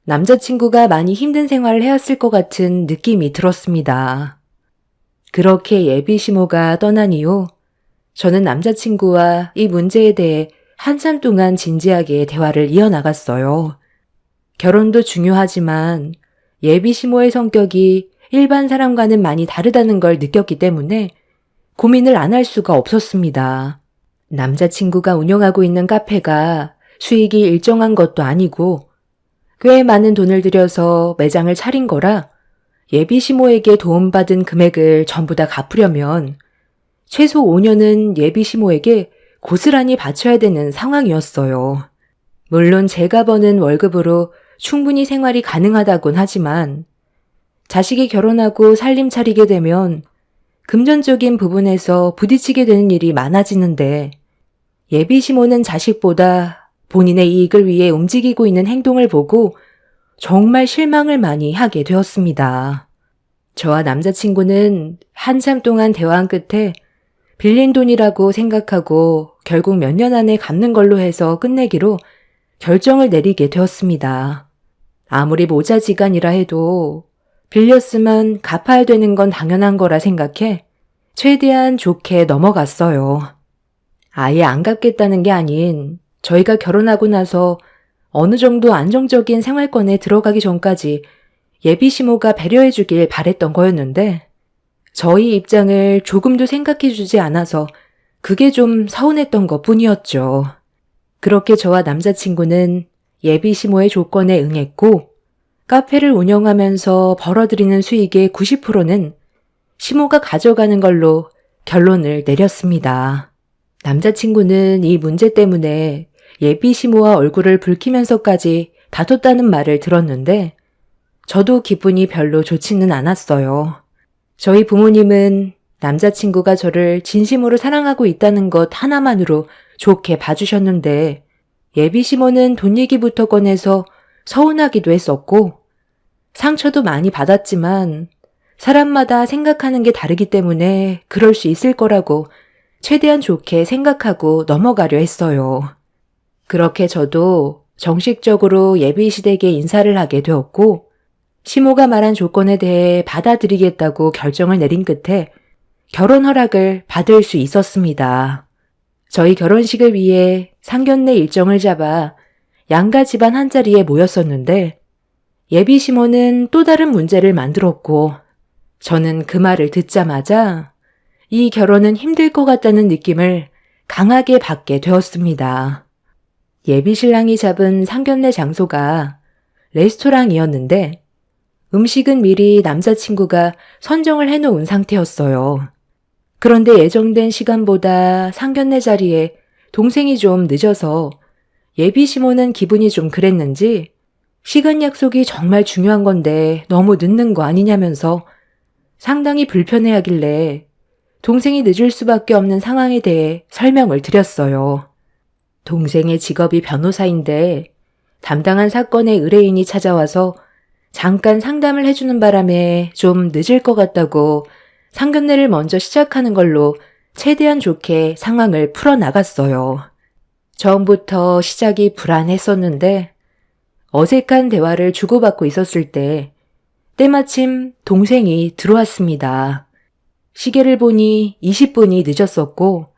남자친구가 많이 힘든 생활을 해왔을 것 같은 느낌이 들었습니다. 그렇게 예비 시모가 떠난 이후 저는 남자친구와 이 문제에 대해 한참 동안 진지하게 대화를 이어나갔어요. 결혼도 중요하지만 예비 시모의 성격이 일반 사람과는 많이 다르다는 걸 느꼈기 때문에 고민을 안 할 수가 없었습니다. 남자친구가 운영하고 있는 카페가 수익이 일정한 것도 아니고 꽤 많은 돈을 들여서 매장을 차린 거라 예비 시모에게 도움받은 금액을 전부 다 갚으려면 최소 5년은 예비 시모에게 고스란히 바쳐야 되는 상황이었어요. 물론 제가 버는 월급으로 충분히 생활이 가능하다곤 하지만 자식이 결혼하고 살림 차리게 되면 금전적인 부분에서 부딪히게 되는 일이 많아지는데 예비 시모는 자식보다 본인의 이익을 위해 움직이고 있는 행동을 보고 정말 실망을 많이 하게 되었습니다. 저와 남자친구는 한참 동안 대화한 끝에 빌린 돈이라고 생각하고 결국 몇 년 안에 갚는 걸로 해서 끝내기로 결정을 내리게 되었습니다. 아무리 모자지간이라 해도 빌렸으면 갚아야 되는 건 당연한 거라 생각해 최대한 좋게 넘어갔어요. 아예 안 갚겠다는 게 아닌 저희가 결혼하고 나서 어느 정도 안정적인 생활권에 들어가기 전까지 예비 시모가 배려해 주길 바랬던 거였는데 저희 입장을 조금도 생각해 주지 않아서 그게 좀 서운했던 것 뿐이었죠. 그렇게 저와 남자친구는 예비 시모의 조건에 응했고 카페를 운영하면서 벌어들이는 수익의 90%는 시모가 가져가는 걸로 결론을 내렸습니다. 남자친구는 이 문제 때문에 예비 시모와 얼굴을 붉히면서까지 다퉜다는 말을 들었는데 저도 기분이 별로 좋지는 않았어요. 저희 부모님은 남자친구가 저를 진심으로 사랑하고 있다는 것 하나만으로 좋게 봐주셨는데 예비 시모는 돈 얘기부터 꺼내서 서운하기도 했었고 상처도 많이 받았지만 사람마다 생각하는 게 다르기 때문에 그럴 수 있을 거라고 최대한 좋게 생각하고 넘어가려 했어요. 그렇게 저도 정식적으로 예비 시댁에 인사를 하게 되었고 시모가 말한 조건에 대해 받아들이겠다고 결정을 내린 끝에 결혼 허락을 받을 수 있었습니다. 저희 결혼식을 위해 상견례 일정을 잡아 양가 집안 한자리에 모였었는데 예비 시모는 또 다른 문제를 만들었고 저는 그 말을 듣자마자 이 결혼은 힘들 것 같다는 느낌을 강하게 받게 되었습니다. 예비 신랑이 잡은 상견례 장소가 레스토랑이었는데 음식은 미리 남자친구가 선정을 해놓은 상태였어요. 그런데 예정된 시간보다 상견례 자리에 동생이 좀 늦어서 예비 시모는 기분이 좀 그랬는지 시간 약속이 정말 중요한 건데 너무 늦는 거 아니냐면서 상당히 불편해하길래 동생이 늦을 수밖에 없는 상황에 대해 설명을 드렸어요. 동생의 직업이 변호사인데 담당한 사건의 의뢰인이 찾아와서 잠깐 상담을 해주는 바람에 좀 늦을 것 같다고 상견례를 먼저 시작하는 걸로 최대한 좋게 상황을 풀어나갔어요. 처음부터 시작이 불안했었는데 어색한 대화를 주고받고 있었을 때 때마침 동생이 들어왔습니다. 시계를 보니 20분이 늦었었고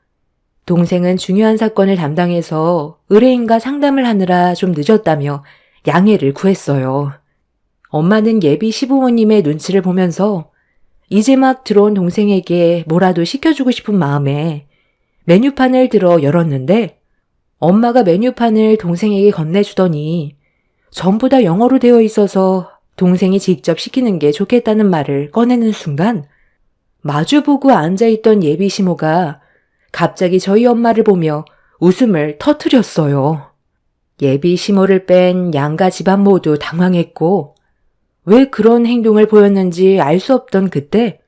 동생은 중요한 사건을 담당해서 의뢰인과 상담을 하느라 좀 늦었다며 양해를 구했어요. 엄마는 예비 시부모님의 눈치를 보면서 이제 막 들어온 동생에게 뭐라도 시켜주고 싶은 마음에 메뉴판을 들어 열었는데 엄마가 메뉴판을 동생에게 건네주더니 전부 다 영어로 되어 있어서 동생이 직접 시키는 게 좋겠다는 말을 꺼내는 순간 마주보고 앉아있던 예비 시모가 갑자기 저희 엄마를 보며 웃음을 터뜨렸어요. 예비 시모를 뺀 양가 집안 모두 당황했고 왜 그런 행동을 보였는지 알 수 없던 그때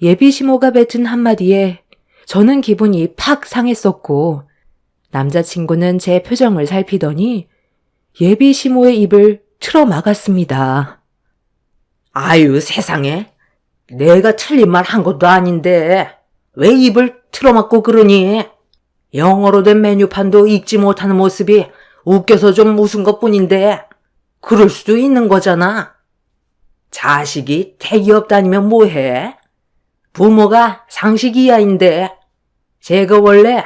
예비 시모가 뱉은 한마디에 저는 기분이 팍 상했었고 남자친구는 제 표정을 살피더니 예비 시모의 입을 틀어 막았습니다. 아유, 세상에. 내가 틀린 말 한 것도 아닌데 왜 입을 틀어막고 그러니? 영어로 된 메뉴판도 읽지 못하는 모습이 웃겨서 좀 웃은 것뿐인데 그럴 수도 있는 거잖아. 자식이 대기업 다니면 뭐해? 부모가 상식 이하인데 제가 원래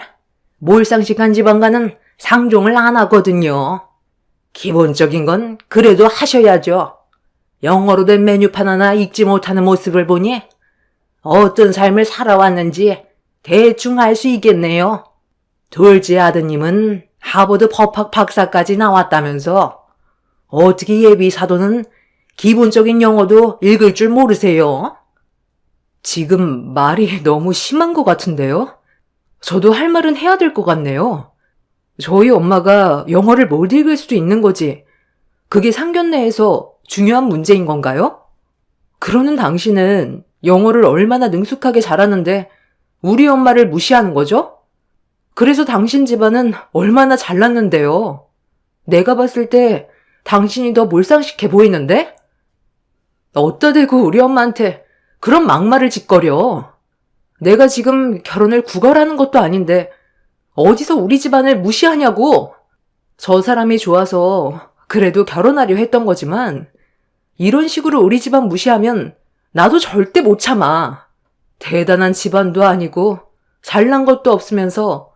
몰상식한 집안과는 상종을 안 하거든요. 기본적인 건 그래도 하셔야죠. 영어로 된 메뉴판 하나 읽지 못하는 모습을 보니 어떤 삶을 살아왔는지 대충 알 수 있겠네요. 둘째 아드님은 하버드 법학 박사까지 나왔다면서 어떻게 예비 사도는 기본적인 영어도 읽을 줄 모르세요? 지금 말이 너무 심한 것 같은데요? 저도 할 말은 해야 될 것 같네요. 저희 엄마가 영어를 못 읽을 수도 있는 거지. 그게 상견례에서 중요한 문제인 건가요? 그러는 당신은 영어를 얼마나 능숙하게 잘하는데 우리 엄마를 무시하는 거죠? 그래서 당신 집안은 얼마나 잘났는데요. 내가 봤을 때 당신이 더 몰상식해 보이는데? 어디다 대고 우리 엄마한테 그런 막말을 짓거려. 내가 지금 결혼을 구걸하는 것도 아닌데 어디서 우리 집안을 무시하냐고. 저 사람이 좋아서 그래도 결혼하려 했던 거지만 이런 식으로 우리 집안 무시하면 나도 절대 못 참아. 대단한 집안도 아니고 잘난 것도 없으면서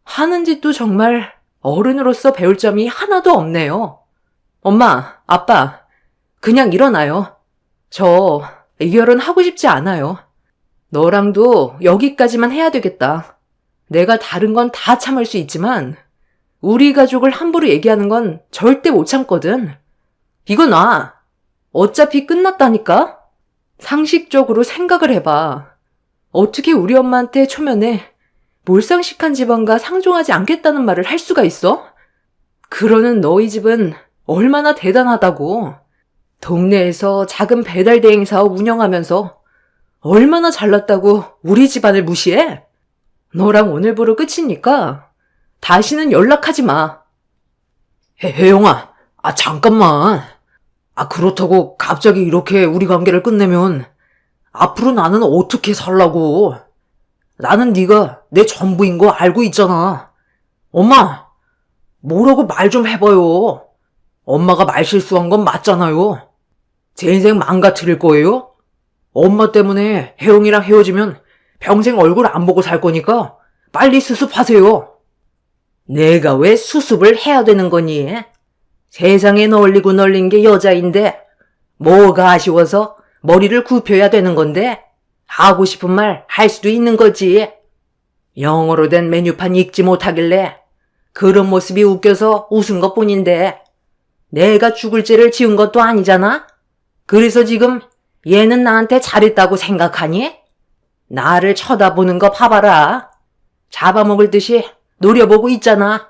하는 짓도 정말 어른으로서 배울 점이 하나도 없네요. 엄마, 아빠, 그냥 일어나요. 저 이 결혼 하고 싶지 않아요. 너랑도 여기까지만 해야 되겠다. 내가 다른 건 다 참을 수 있지만 우리 가족을 함부로 얘기하는 건 절대 못 참거든. 이거 놔. 어차피 끝났다니까? 상식적으로 생각을 해봐. 어떻게 우리 엄마한테 초면에 몰상식한 집안과 상종하지 않겠다는 말을 할 수가 있어? 그러는 너희 집은 얼마나 대단하다고. 동네에서 작은 배달 대행 사업 운영하면서 얼마나 잘났다고 우리 집안을 무시해? 너랑 오늘부로 끝이니까 다시는 연락하지 마. 혜영아, 잠깐만. 그렇다고 갑자기 이렇게 우리 관계를 끝내면 앞으로 나는 어떻게 살라고. 나는 네가 내 전부인 거 알고 있잖아. 엄마, 뭐라고 말 좀 해봐요. 엄마가 말 실수한 건 맞잖아요. 제 인생 망가뜨릴 거예요? 엄마 때문에 혜영이랑 헤어지면 평생 얼굴 안 보고 살 거니까 빨리 수습하세요. 내가 왜 수습을 해야 되는 거니? 세상에 널리고 널린 게 여자인데 뭐가 아쉬워서 머리를 굽혀야 되는 건데 하고 싶은 말 할 수도 있는 거지. 영어로 된 메뉴판 읽지 못하길래 그런 모습이 웃겨서 웃은 것뿐인데 내가 죽을 죄를 지은 것도 아니잖아? 그래서 지금 얘는 나한테 잘했다고 생각하니? 나를 쳐다보는 거 봐봐라. 잡아먹을 듯이 노려보고 있잖아.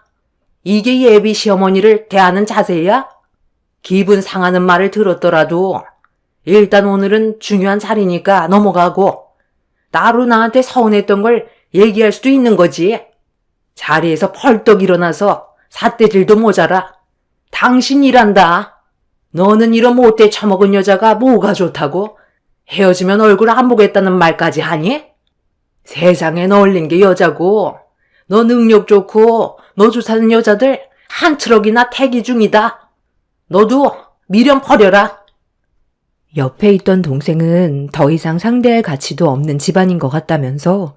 이게 예비 시어머니를 대하는 자세야? 기분 상하는 말을 들었더라도 일단 오늘은 중요한 자리니까 넘어가고 따로 나한테 서운했던 걸 얘기할 수도 있는 거지. 자리에서 펄떡 일어나서 삿대질도 모자라. 당신 일한다. 너는 이런 못돼 처먹은 여자가 뭐가 좋다고? 헤어지면 얼굴 안 보겠다는 말까지 하니? 세상엔 얼린 게 여자고 너 능력 좋고 너 좋다는 여자들 한 트럭이나 태기 중이다. 너도 미련 버려라. 옆에 있던 동생은 더 이상 상대할 가치도 없는 집안인 것 같다면서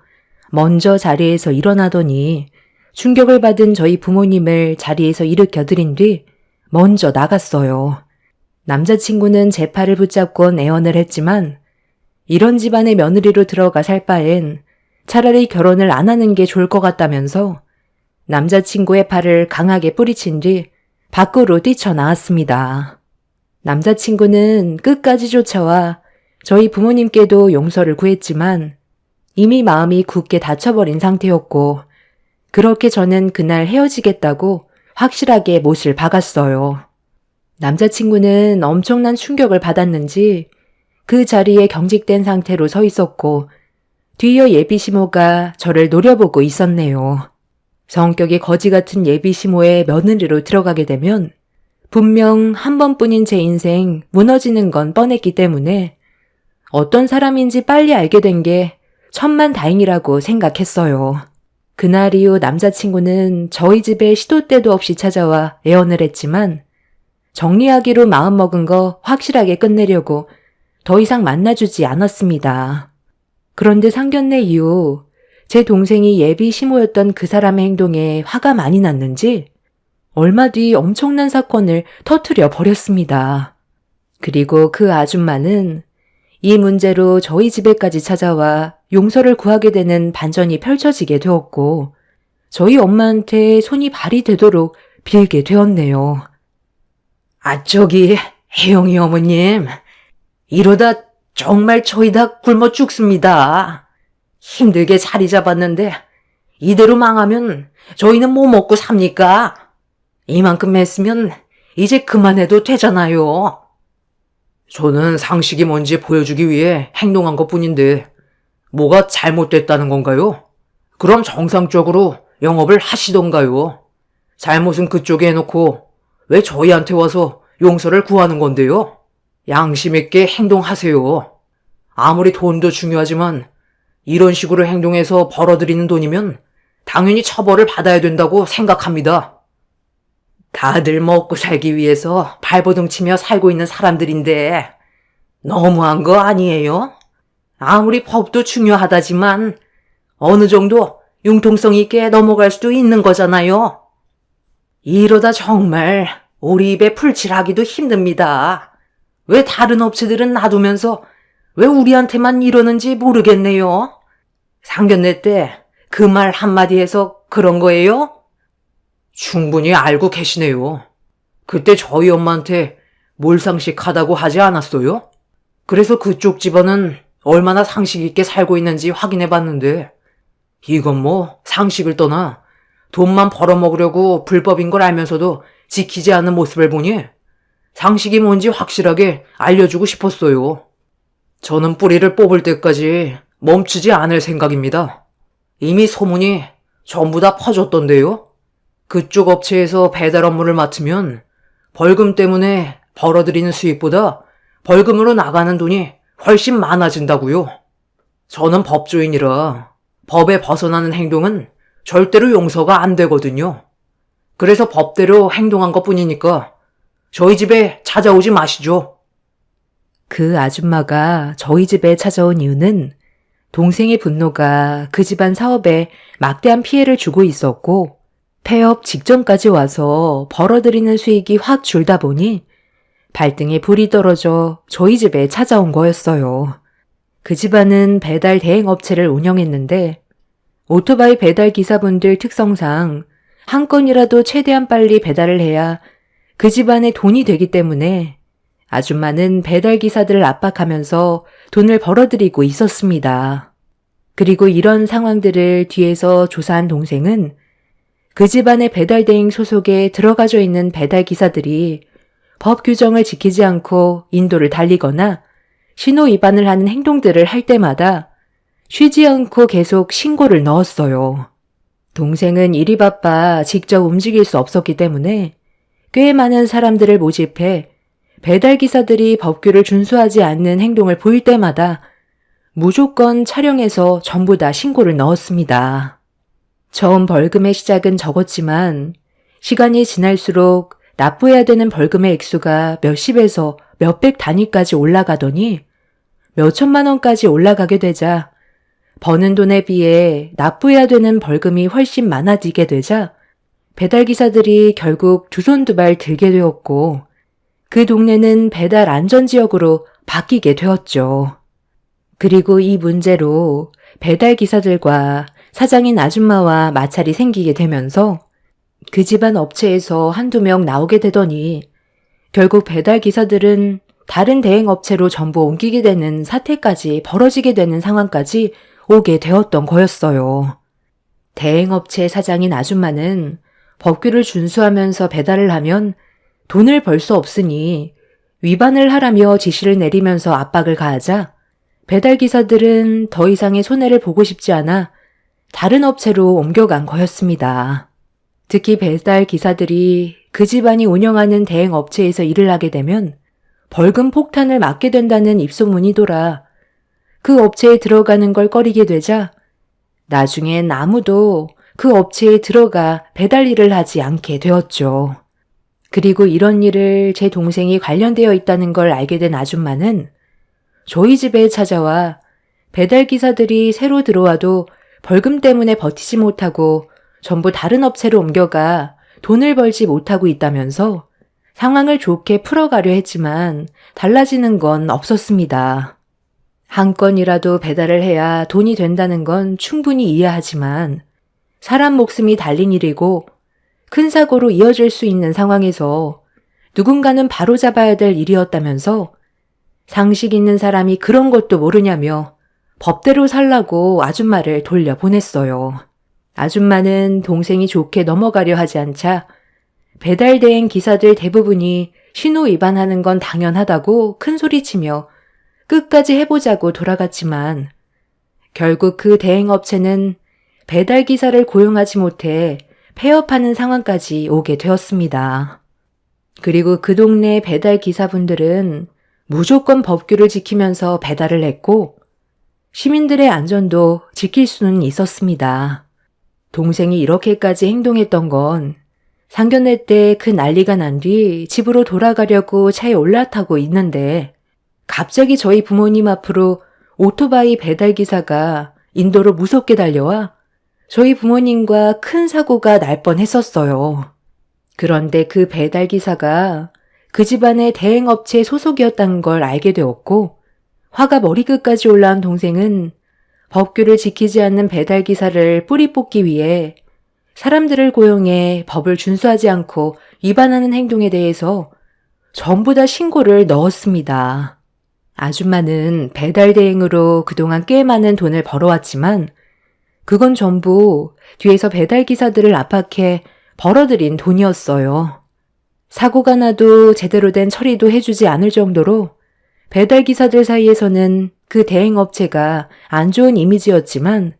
먼저 자리에서 일어나더니 충격을 받은 저희 부모님을 자리에서 일으켜드린 뒤 먼저 나갔어요. 남자친구는 제 팔을 붙잡곤 애원을 했지만 이런 집안의 며느리로 들어가 살 바엔 차라리 결혼을 안 하는 게 좋을 것 같다면서 남자친구의 팔을 강하게 뿌리친 뒤 밖으로 뛰쳐나왔습니다. 남자친구는 끝까지 쫓아와 저희 부모님께도 용서를 구했지만 이미 마음이 굳게 닫혀버린 상태였고 그렇게 저는 그날 헤어지겠다고 확실하게 못을 박았어요. 남자친구는 엄청난 충격을 받았는지 그 자리에 경직된 상태로 서 있었고 뒤이어 예비시모가 저를 노려보고 있었네요. 성격이 거지 같은 예비시모의 며느리로 들어가게 되면 분명 한 번뿐인 제 인생 무너지는 건 뻔했기 때문에 어떤 사람인지 빨리 알게 된 게 천만다행이라고 생각했어요. 그날 이후 남자친구는 저희 집에 시도 때도 없이 찾아와 애원을 했지만 정리하기로 마음먹은 거 확실하게 끝내려고 더 이상 만나주지 않았습니다. 그런데 상견례 이후 제 동생이 예비 시모였던 그 사람의 행동에 화가 많이 났는지 얼마 뒤 엄청난 사건을 터뜨려 버렸습니다. 그리고 그 아줌마는 이 문제로 저희 집에까지 찾아와 용서를 구하게 되는 반전이 펼쳐지게 되었고 저희 엄마한테 손이 발이 되도록 빌게 되었네요. 저기 혜영이 어머님, 이러다 정말 저희 다 굶어 죽습니다. 힘들게 자리 잡았는데 이대로 망하면 저희는 뭐 먹고 삽니까? 이만큼 했으면 이제 그만해도 되잖아요. 저는 상식이 뭔지 보여주기 위해 행동한 것뿐인데 뭐가 잘못됐다는 건가요? 그럼 정상적으로 영업을 하시던가요? 잘못은 그쪽에 해놓고 왜 저희한테 와서 용서를 구하는 건데요? 양심 있게 행동하세요. 아무리 돈도 중요하지만 이런 식으로 행동해서 벌어들이는 돈이면 당연히 처벌을 받아야 된다고 생각합니다. 다들 먹고 살기 위해서 발버둥 치며 살고 있는 사람들인데 너무한 거 아니에요? 아무리 법도 중요하다지만 어느 정도 융통성 있게 넘어갈 수도 있는 거잖아요. 이러다 정말 우리 입에 풀칠하기도 힘듭니다. 왜 다른 업체들은 놔두면서 왜 우리한테만 이러는지 모르겠네요. 상견례 때 그 말 한마디 해서 그런 거예요? 충분히 알고 계시네요. 그때 저희 엄마한테 몰상식하다고 하지 않았어요? 그래서 그쪽 집안은 얼마나 상식 있게 살고 있는지 확인해 봤는데 이건 뭐 상식을 떠나 돈만 벌어먹으려고 불법인 걸 알면서도 지키지 않는 모습을 보니 상식이 뭔지 확실하게 알려주고 싶었어요. 저는 뿌리를 뽑을 때까지 멈추지 않을 생각입니다. 이미 소문이 전부 다 퍼졌던데요. 그쪽 업체에서 배달 업무를 맡으면 벌금 때문에 벌어들이는 수입보다 벌금으로 나가는 돈이 훨씬 많아진다고요. 저는 법조인이라 법에 벗어나는 행동은 절대로 용서가 안 되거든요. 그래서 법대로 행동한 것뿐이니까 저희 집에 찾아오지 마시죠. 그 아줌마가 저희 집에 찾아온 이유는 동생의 분노가 그 집안 사업에 막대한 피해를 주고 있었고 폐업 직전까지 와서 벌어들이는 수익이 확 줄다 보니 발등에 불이 떨어져 저희 집에 찾아온 거였어요. 그 집안은 배달 대행 업체를 운영했는데 오토바이 배달 기사분들 특성상 한 건이라도 최대한 빨리 배달을 해야 그 집안의 돈이 되기 때문에 아줌마는 배달 기사들을 압박하면서 돈을 벌어들이고 있었습니다. 그리고 이런 상황들을 뒤에서 조사한 동생은 그 집안의 배달 대행 소속에 들어가져 있는 배달 기사들이 법 규정을 지키지 않고 인도를 달리거나 신호 위반을 하는 행동들을 할 때마다 쉬지 않고 계속 신고를 넣었어요. 동생은 일이 바빠 직접 움직일 수 없었기 때문에 꽤 많은 사람들을 모집해 배달기사들이 법규를 준수하지 않는 행동을 보일 때마다 무조건 촬영해서 전부 다 신고를 넣었습니다. 처음 벌금의 시작은 적었지만 시간이 지날수록 납부해야 되는 벌금의 액수가 몇십에서 몇백 단위까지 올라가더니 몇천만 원까지 올라가게 되자 버는 돈에 비해 납부해야 되는 벌금이 훨씬 많아지게 되자 배달기사들이 결국 두 손 두 발 들게 되었고 그 동네는 배달 안전지역으로 바뀌게 되었죠. 그리고 이 문제로 배달기사들과 사장인 아줌마와 마찰이 생기게 되면서 그 집안 업체에서 한두 명 나오게 되더니 결국 배달기사들은 다른 대행업체로 전부 옮기게 되는 사태까지 벌어지게 되는 상황까지 오게 되었던 거였어요. 대행업체 사장인 아줌마는 법규를 준수하면서 배달을 하면 돈을 벌 수 없으니 위반을 하라며 지시를 내리면서 압박을 가하자 배달기사들은 더 이상의 손해를 보고 싶지 않아 다른 업체로 옮겨간 거였습니다. 특히 배달기사들이 그 집안이 운영하는 대행업체에서 일을 하게 되면 벌금 폭탄을 맞게 된다는 입소문이 돌아 그 업체에 들어가는 걸 꺼리게 되자 나중엔 아무도 그 업체에 들어가 배달 일을 하지 않게 되었죠. 그리고 이런 일을 제 동생이 관련되어 있다는 걸 알게 된 아줌마는 저희 집에 찾아와 배달기사들이 새로 들어와도 벌금 때문에 버티지 못하고 전부 다른 업체로 옮겨가 돈을 벌지 못하고 있다면서 상황을 좋게 풀어가려 했지만 달라지는 건 없었습니다. 한 건이라도 배달을 해야 돈이 된다는 건 충분히 이해하지만 사람 목숨이 달린 일이고 큰 사고로 이어질 수 있는 상황에서 누군가는 바로잡아야 될 일이었다면서 상식 있는 사람이 그런 것도 모르냐며 법대로 살라고 아줌마를 돌려보냈어요. 아줌마는 동생이 좋게 넘어가려 하지 않자 배달 대행 기사들 대부분이 신호 위반하는 건 당연하다고 큰 소리치며 끝까지 해보자고 돌아갔지만 결국 그 대행업체는 배달기사를 고용하지 못해 폐업하는 상황까지 오게 되었습니다. 그리고 그 동네 배달기사분들은 무조건 법규를 지키면서 배달을 했고 시민들의 안전도 지킬 수는 있었습니다. 동생이 이렇게까지 행동했던 건 상견례 때 그 난리가 난 뒤 집으로 돌아가려고 차에 올라타고 있는데 갑자기 저희 부모님 앞으로 오토바이 배달기사가 인도로 무섭게 달려와 저희 부모님과 큰 사고가 날 뻔했었어요. 그런데 그 배달기사가 그 집안의 대행업체 소속이었다는 걸 알게 되었고 화가 머리끝까지 올라온 동생은 법규를 지키지 않는 배달기사를 뿌리 뽑기 위해 사람들을 고용해 법을 준수하지 않고 위반하는 행동에 대해서 전부 다 신고를 넣었습니다. 아줌마는 배달 대행으로 그동안 꽤 많은 돈을 벌어왔지만 그건 전부 뒤에서 배달기사들을 압박해 벌어들인 돈이었어요. 사고가 나도 제대로 된 처리도 해주지 않을 정도로 배달기사들 사이에서는 그 대행업체가 안 좋은 이미지였지만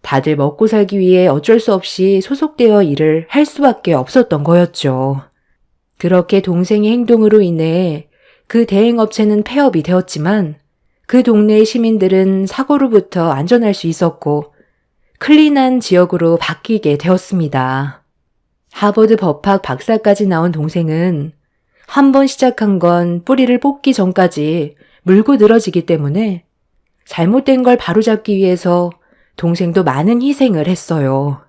다들 먹고 살기 위해 어쩔 수 없이 소속되어 일을 할 수밖에 없었던 거였죠. 그렇게 동생의 행동으로 인해 그 대행업체는 폐업이 되었지만 그 동네의 시민들은 사고로부터 안전할 수 있었고 클린한 지역으로 바뀌게 되었습니다. 하버드 법학 박사까지 나온 동생은 한 번 시작한 건 뿌리를 뽑기 전까지 물고 늘어지기 때문에 잘못된 걸 바로잡기 위해서 동생도 많은 희생을 했어요.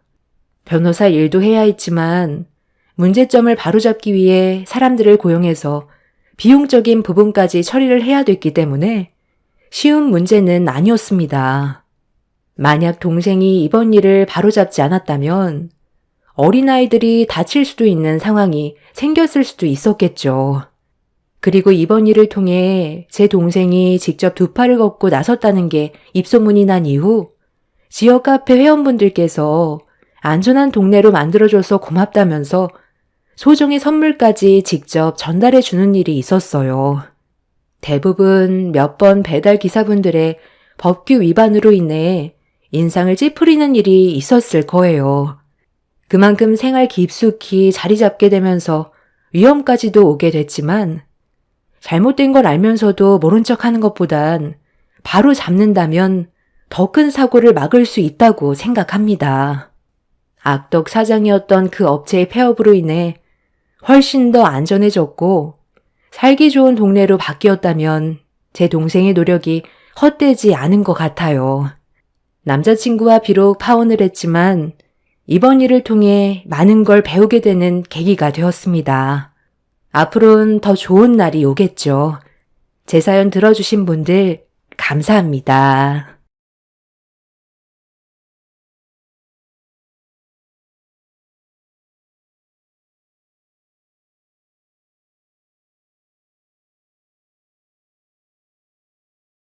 변호사 일도 해야 했지만 문제점을 바로잡기 위해 사람들을 고용해서 비용적인 부분까지 처리를 해야 됐기 때문에 쉬운 문제는 아니었습니다. 만약 동생이 이번 일을 바로잡지 않았다면 어린아이들이 다칠 수도 있는 상황이 생겼을 수도 있었겠죠. 그리고 이번 일을 통해 제 동생이 직접 두 팔을 걷고 나섰다는 게 입소문이 난 이후 지역 카페 회원분들께서 안전한 동네로 만들어줘서 고맙다면서 소정의 선물까지 직접 전달해 주는 일이 있었어요. 대부분 몇 번 배달 기사분들의 법규 위반으로 인해 인상을 찌푸리는 일이 있었을 거예요. 그만큼 생활 깊숙이 자리 잡게 되면서 위험까지도 오게 됐지만 잘못된 걸 알면서도 모른 척 하는 것보단 바로 잡는다면 더 큰 사고를 막을 수 있다고 생각합니다. 악덕 사장이었던 그 업체의 폐업으로 인해 훨씬 더 안전해졌고 살기 좋은 동네로 바뀌었다면 제 동생의 노력이 헛되지 않은 것 같아요. 남자친구와 비록 파혼을 했지만 이번 일을 통해 많은 걸 배우게 되는 계기가 되었습니다. 앞으로는 더 좋은 날이 오겠죠. 제 사연 들어주신 분들 감사합니다.